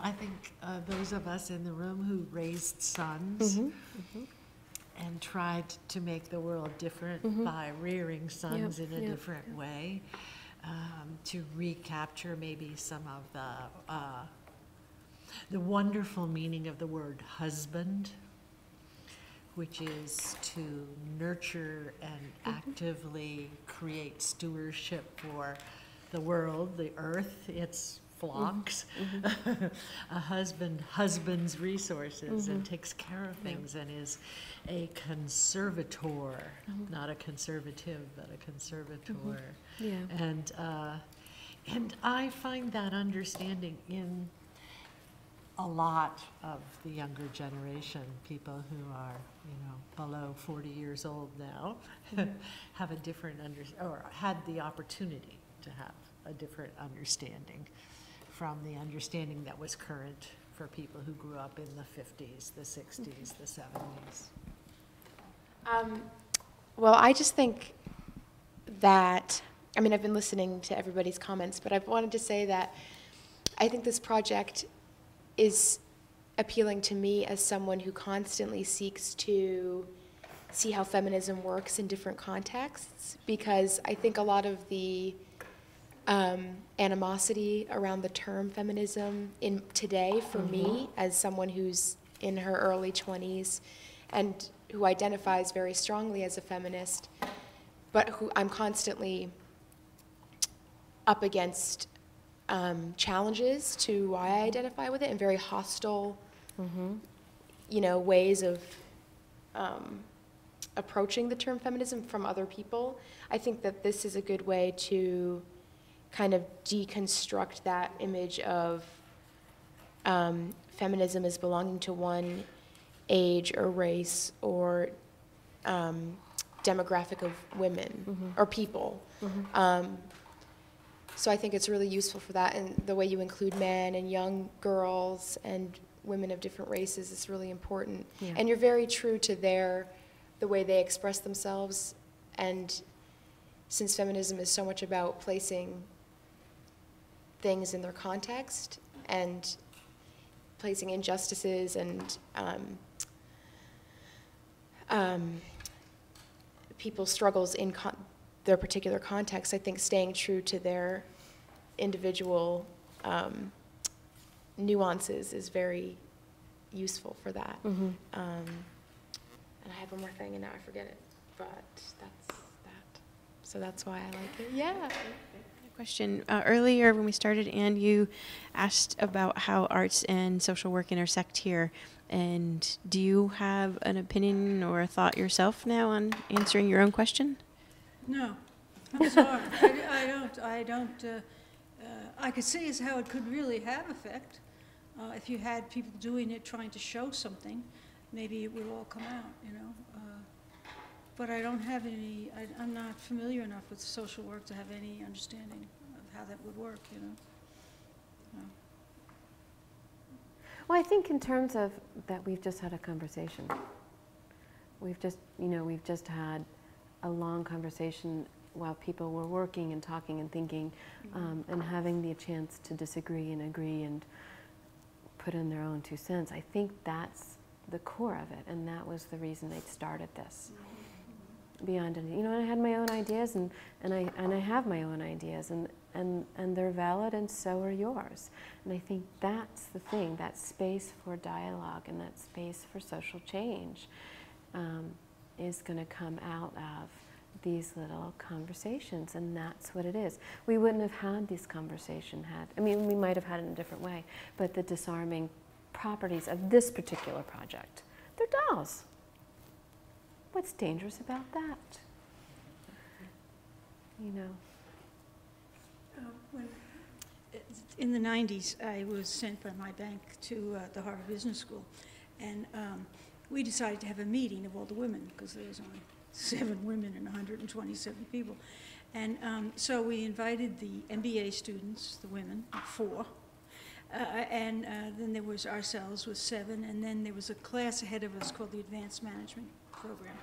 [SPEAKER 9] I think those of us in the room who raised sons and tried to make the world different by rearing sons in a different way, to recapture maybe some of the wonderful meaning of the word husband, which is to nurture and actively create stewardship for the world, the earth, its flocks. A husband husbands resources and takes care of things and is a conservator, not a conservative, but a conservator. And I find that understanding in a lot of the younger generation, people who are, below 40 years old now, have a different or had the opportunity to have a different understanding from the understanding that was current for people who grew up in the 50s, the 60s, the 70s?
[SPEAKER 7] Well, I just think that, I mean, I've been listening to everybody's comments, but I've wanted to say that I think this project is appealing to me as someone who constantly seeks to see how feminism works in different contexts, because I think a lot of the animosity around the term feminism in today, for me, as someone who's in her early 20s and who identifies very strongly as a feminist, but who I'm constantly up against challenges to why I identify with it, and very hostile, you know, ways of approaching the term feminism from other people. I think that this is a good way to kind of deconstruct that image of feminism as belonging to one age or race or demographic of women or people. So I think it's really useful for that, and the way you include men and young girls and women of different races is really important.
[SPEAKER 2] Yeah.
[SPEAKER 7] And you're very true to the way they express themselves, and since feminism is so much about placing things in their context and placing injustices and people's struggles in their particular context, I think staying true to their individual nuances is very useful for that. And I have one more thing, and now I forget it, but that's that. So that's why I like it. Yeah.
[SPEAKER 1] Question. Earlier when we started, Anne, you asked about how arts and social work intersect here. And do you have an opinion or a thought yourself now on answering your own question?
[SPEAKER 3] No, I'm sorry. I don't, I could see as how it could really have effect. If you had people doing it, trying to show something, maybe it would all come out, you know. But I don't have any, I'm not familiar enough with social work to have any understanding of how that would work, you know.
[SPEAKER 2] Well, I think in terms of that, we've just had a conversation. We've just, you know, we've just had a long conversation while people were working and talking and thinking, and having the chance to disagree and agree and put in their own 2 cents. I think that's the core of it, and that was the reason they started this. Beyond it, you know, I had my own ideas, and I have my own ideas, and they're valid, and so are yours. And I think that's the thing, that space for dialogue and that space for social change is going to come out of these little conversations, and that's what it is. We wouldn't have had this conversation I mean, we might have had it in a different way, but the disarming properties of this particular project, they're dolls. What's dangerous about that? You know?
[SPEAKER 3] In the 90s, I was sent by my bank to the Harvard Business School, and we decided to have a meeting of all the women, because there was only 7 women and 127 people. And so we invited the MBA students, the women, 4, and then there was ourselves with 7, and then there was a class ahead of us called the Advanced Management Program,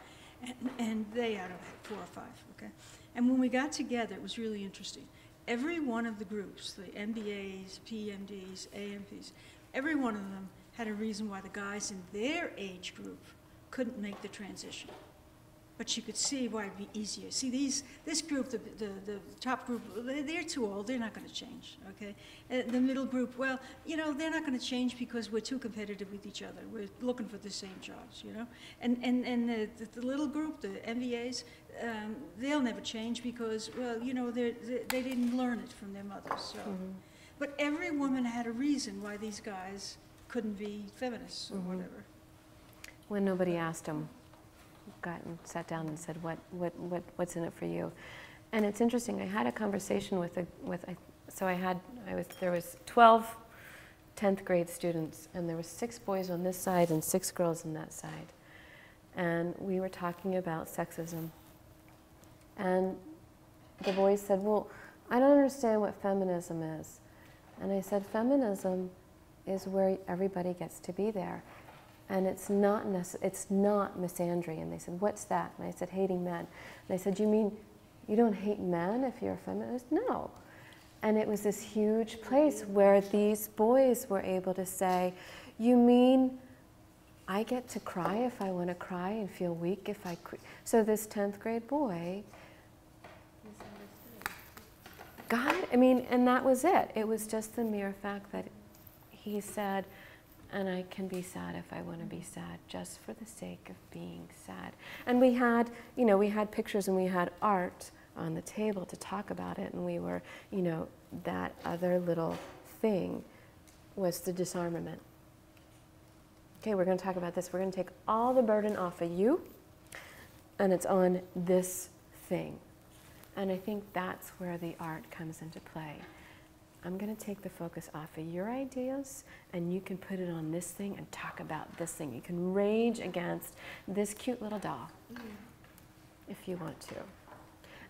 [SPEAKER 3] and they out of 4 or 5, okay? And when we got together, it was really interesting. Every one of the groups, the MBAs, PMDs, AMPs, every one of them had a reason why the guys in their age group couldn't make the transition. But you could see why it'd be easier. See, this group, the top group, they're too old. They're not going to change, okay? The middle group, well, you know, they're not going to change because we're too competitive with each other. We're looking for the same jobs, you know? And the little group, the MBAs, they'll never change because, well, you know, they didn't learn it from their mothers. So. But every woman had a reason why these guys couldn't be feminists or whatever.
[SPEAKER 2] When nobody asked them. Got and sat down and said, what's in it for you? And it's interesting, I had a conversation there was 12 10th grade students, and there was 6 boys on this side and 6 girls on that side. And we were talking about sexism. And the boys said, well, I don't understand what feminism is. And I said, feminism is where everybody gets to be there. And it's not misandry. And they said, what's that? And I said, hating men. And they said, you mean you don't hate men if you're a feminist? No. And it was this huge place where these boys were able to say, you mean I get to cry if I want to cry and feel weak if I quit? So this 10th grade boy, God, I mean, and that was it. It was just the mere fact that he said, and I can be sad if I want to be sad, just for the sake of being sad. And we had, you know, we had pictures and we had art on the table to talk about it, and we were, you know, that other little thing was the disarmament. Okay, we're going to talk about this. We're going to take all the burden off of you, and it's on this thing. And I think that's where the art comes into play. I'm going to take the focus off of your ideas, and you can put it on this thing and talk about this thing. You can rage against this cute little doll, if you want to.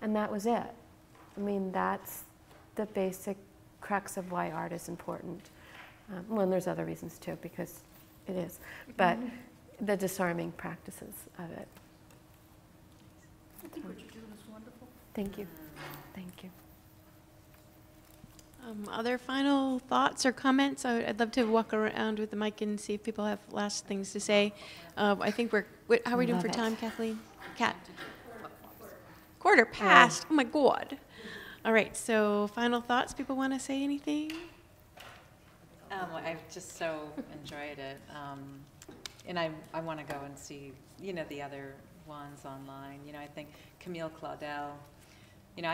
[SPEAKER 2] And that was it. I mean, that's the basic crux of why art is important. Well, and there's other reasons too, because it is. But the disarming practices of it.
[SPEAKER 3] I think what you're doing is wonderful.
[SPEAKER 2] Thank you. Thank you.
[SPEAKER 1] Other final thoughts or comments? I'd love to walk around with the mic and see if people have last things to say. I think how are we doing for time, Kathleen? Kat? Quarter past. Oh my God. All right, so final thoughts. People want to say anything?
[SPEAKER 5] I've just so enjoyed it. And I want to go and see, you know, the other ones online. You know, I think Camille Claudel, you know,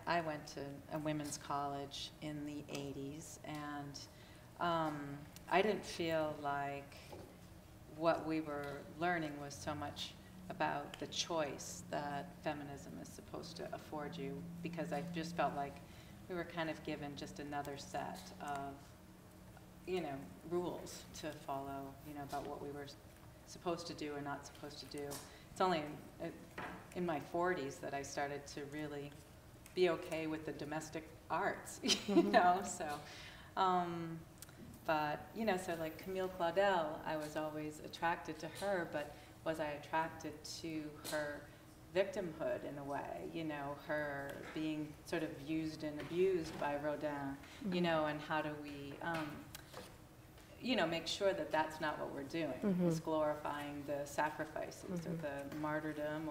[SPEAKER 5] I went to a women's college in the 80s, and I didn't feel like what we were learning was so much about the choice that feminism is supposed to afford you, because I just felt like we were kind of given just another set of, you know, rules to follow, you know, about what we were supposed to do or not supposed to do. It's only in my 40s that I started to really be okay with the domestic arts, you know, so, but, you know, so like Camille Claudel, I was always attracted to her, but was I attracted to her victimhood in a way, you know, her being sort of used and abused by Rodin, you know, and how do we, you know, make sure that that's not what we're doing, is glorifying the sacrifices or the martyrdom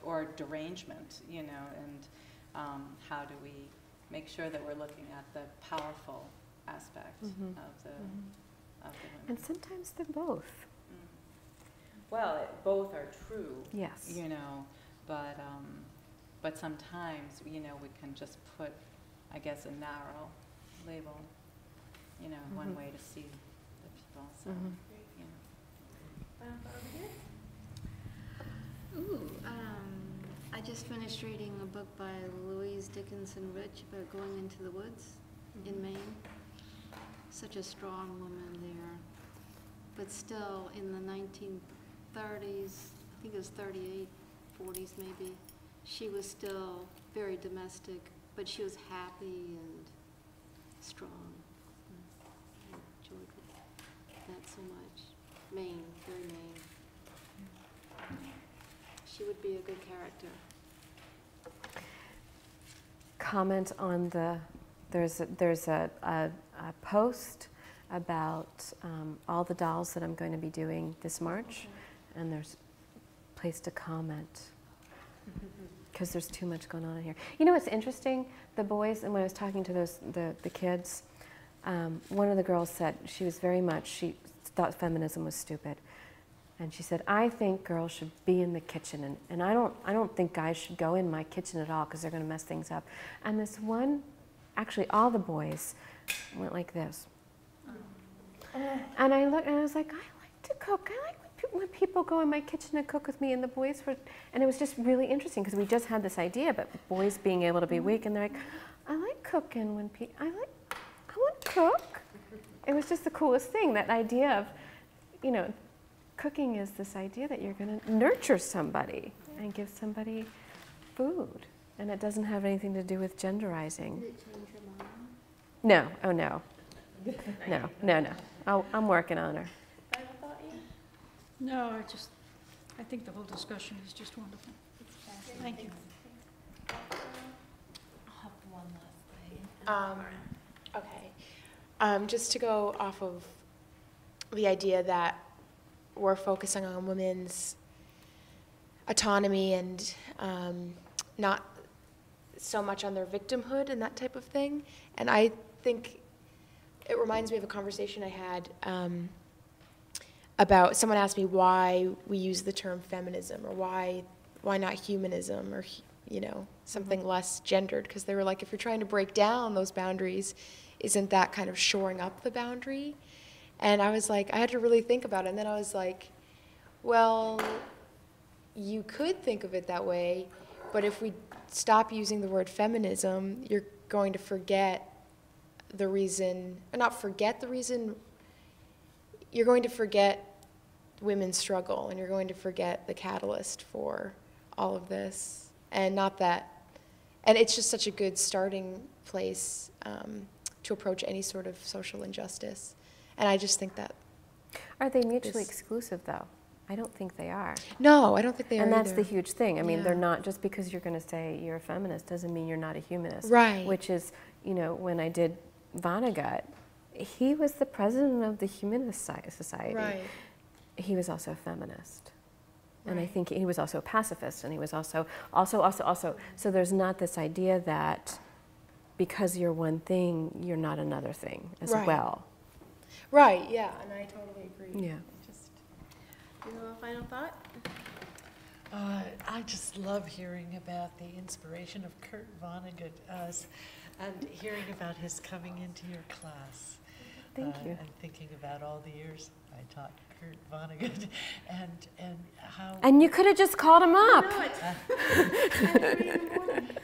[SPEAKER 5] or derangement, you know, and how do we make sure that we're looking at the powerful aspect of the women.
[SPEAKER 2] And sometimes they're both.
[SPEAKER 5] Well, both are true,
[SPEAKER 2] Yes.
[SPEAKER 5] you know, but sometimes, you know, we can just put, I guess, a narrow label, you know, one way to see the people, so, you know.
[SPEAKER 10] Ooh, I just finished reading a book by Louise Dickinson Rich about going into the woods in Maine. Such a strong woman there, but still in the 1930s, I think it was 38, 40s maybe, she was still very domestic, but she was happy and strong. I enjoyed that so much. Maine, very Maine. She would be a good character.
[SPEAKER 2] Comment on there's a post about all the dolls that I'm going to be doing this March, and there's a place to comment because there's too much going on in here. You know what's interesting? The boys, and when I was talking to the kids, one of the girls said she thought feminism was stupid. And she said, I think girls should be in the kitchen, and I don't think guys should go in my kitchen at all because they're going to mess things up. And this one, actually all the boys went like this. And I looked and I was like, I like to cook. I like when people go in my kitchen and cook with me, and the boys were, and it was just really interesting because we just had this idea about boys being able to be weak, and they're like, I like cooking when I want to cook. It was just the coolest thing, that idea of, you know, cooking is this idea that you're going to nurture somebody and give somebody food. And it doesn't have anything to do with genderizing.
[SPEAKER 10] Did it change your mind?
[SPEAKER 2] No, oh no. No. I'm working on her.
[SPEAKER 3] No, I think the whole discussion is just wonderful. Thank you.
[SPEAKER 4] I'll have one last thing.
[SPEAKER 7] Okay. Just to go off of the idea that we're focusing on women's autonomy and not so much on their victimhood and that type of thing. And I think it reminds me of a conversation I had about, someone asked me why we use the term feminism, or why not humanism, or something less gendered, because they were like, if you're trying to break down those boundaries, isn't that kind of shoring up the boundary? And I was like, I had to really think about it, and then I was like, well, you could think of it that way, but if we stop using the word feminism, you're going to forget the reason, or not forget the reason, you're going to forget women's struggle, and you're going to forget the catalyst for all of this. And it's just such a good starting place to approach any sort of social injustice. And I just think that.
[SPEAKER 2] Are they mutually exclusive, though? I don't think they are.
[SPEAKER 7] No, I don't think they are
[SPEAKER 2] And that's
[SPEAKER 7] either.
[SPEAKER 2] the huge thing. I mean,
[SPEAKER 7] Yeah.
[SPEAKER 2] they're not, just because you're going to say you're a feminist doesn't mean you're not a humanist.
[SPEAKER 7] Right.
[SPEAKER 2] Which is, when I did Vonnegut, he was the president of the Humanist Society.
[SPEAKER 7] Right.
[SPEAKER 2] He was also a feminist. And I
[SPEAKER 7] Right.
[SPEAKER 2] think he was also a pacifist, and he was also. So there's not this idea that because you're one thing, you're not another thing as
[SPEAKER 7] Right.
[SPEAKER 2] well.
[SPEAKER 7] Right, yeah, and I totally agree.
[SPEAKER 2] Yeah.
[SPEAKER 1] Do you have a final thought?
[SPEAKER 9] I just love hearing about the inspiration of Kurt Vonnegut and hearing about his coming into your class.
[SPEAKER 2] Thank you.
[SPEAKER 9] And thinking about all the years I taught Kurt Vonnegut and how.
[SPEAKER 2] And you could have just called him up.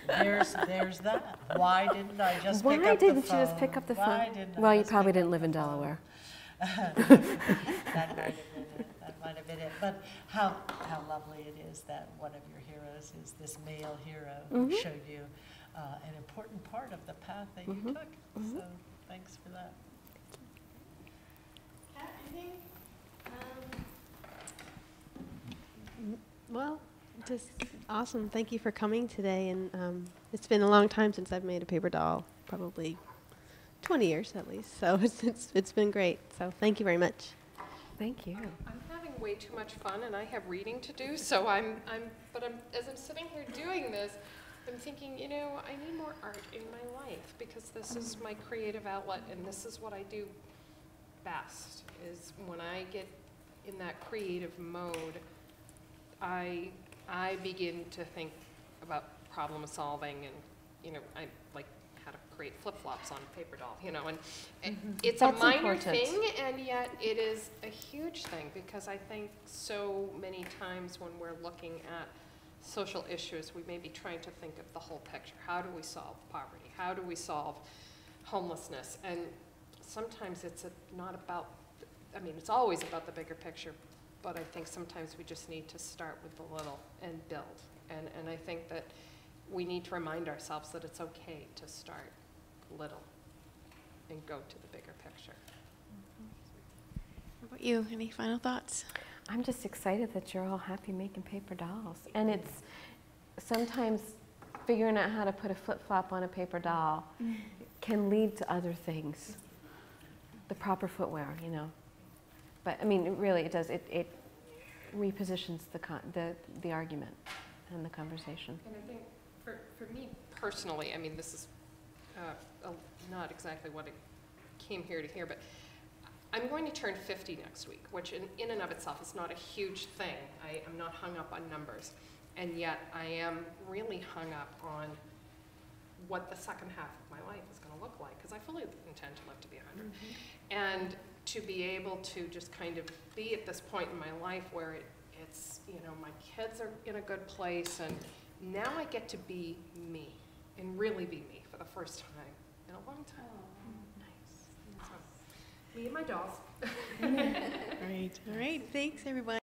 [SPEAKER 9] There's that. Why didn't I just pick
[SPEAKER 2] Why
[SPEAKER 9] up the phone?
[SPEAKER 2] didn't you just pick up the phone?
[SPEAKER 9] Why didn't I
[SPEAKER 2] Well, you
[SPEAKER 9] just
[SPEAKER 2] probably
[SPEAKER 9] pick
[SPEAKER 2] didn't
[SPEAKER 9] up
[SPEAKER 2] live
[SPEAKER 9] the
[SPEAKER 2] in
[SPEAKER 9] phone?
[SPEAKER 2] Delaware.
[SPEAKER 9] That might have been it. But how lovely it is that one of your heroes is this male hero who showed you an important part of the path that you took. So thanks for that.
[SPEAKER 11] Well, just awesome. Thank you for coming today. And it's been a long time since I've made a paper doll, probably 20 years at least. So it's been great. So thank you very much.
[SPEAKER 2] Thank you.
[SPEAKER 8] I'm having way too much fun, and I have reading to do. So as I'm sitting here doing this, I'm thinking, I need more art in my life, because this is my creative outlet, and this is what I do best. Is when I get in that creative mode, I begin to think about problem solving, and I like how to create flip-flops on a paper doll, and it's
[SPEAKER 2] That's
[SPEAKER 8] a minor
[SPEAKER 2] important.
[SPEAKER 8] thing, and yet it is a huge thing, because I think so many times when we're looking at social issues, we may be trying to think of the whole picture. How do we solve poverty? How do we solve homelessness? And sometimes it's not about, it's always about the bigger picture, but I think sometimes we just need to start with the little and build. And I think that we need to remind ourselves that it's okay to start little and go to the bigger picture.
[SPEAKER 1] How about you? Any final thoughts?
[SPEAKER 2] I'm just excited that you're all happy making paper dolls. And it's sometimes figuring out how to put a flip-flop on a paper doll can lead to other things. The proper footwear, But really, it does. It repositions the argument and the conversation.
[SPEAKER 8] And I think for me personally, this is not exactly what I came here to hear, but I'm going to turn 50 next week, which in and of itself is not a huge thing. I am not hung up on numbers, and yet I am really hung up on what the second half of my life is going to look like, because I fully intend to live to be 100. And to be able to just kind of be at this point in my life where it's, my kids are in a good place, and now I get to be me, and really be me for the first time in a long time. Nice. So, me and my dolls.
[SPEAKER 1] All right. Thanks, everyone.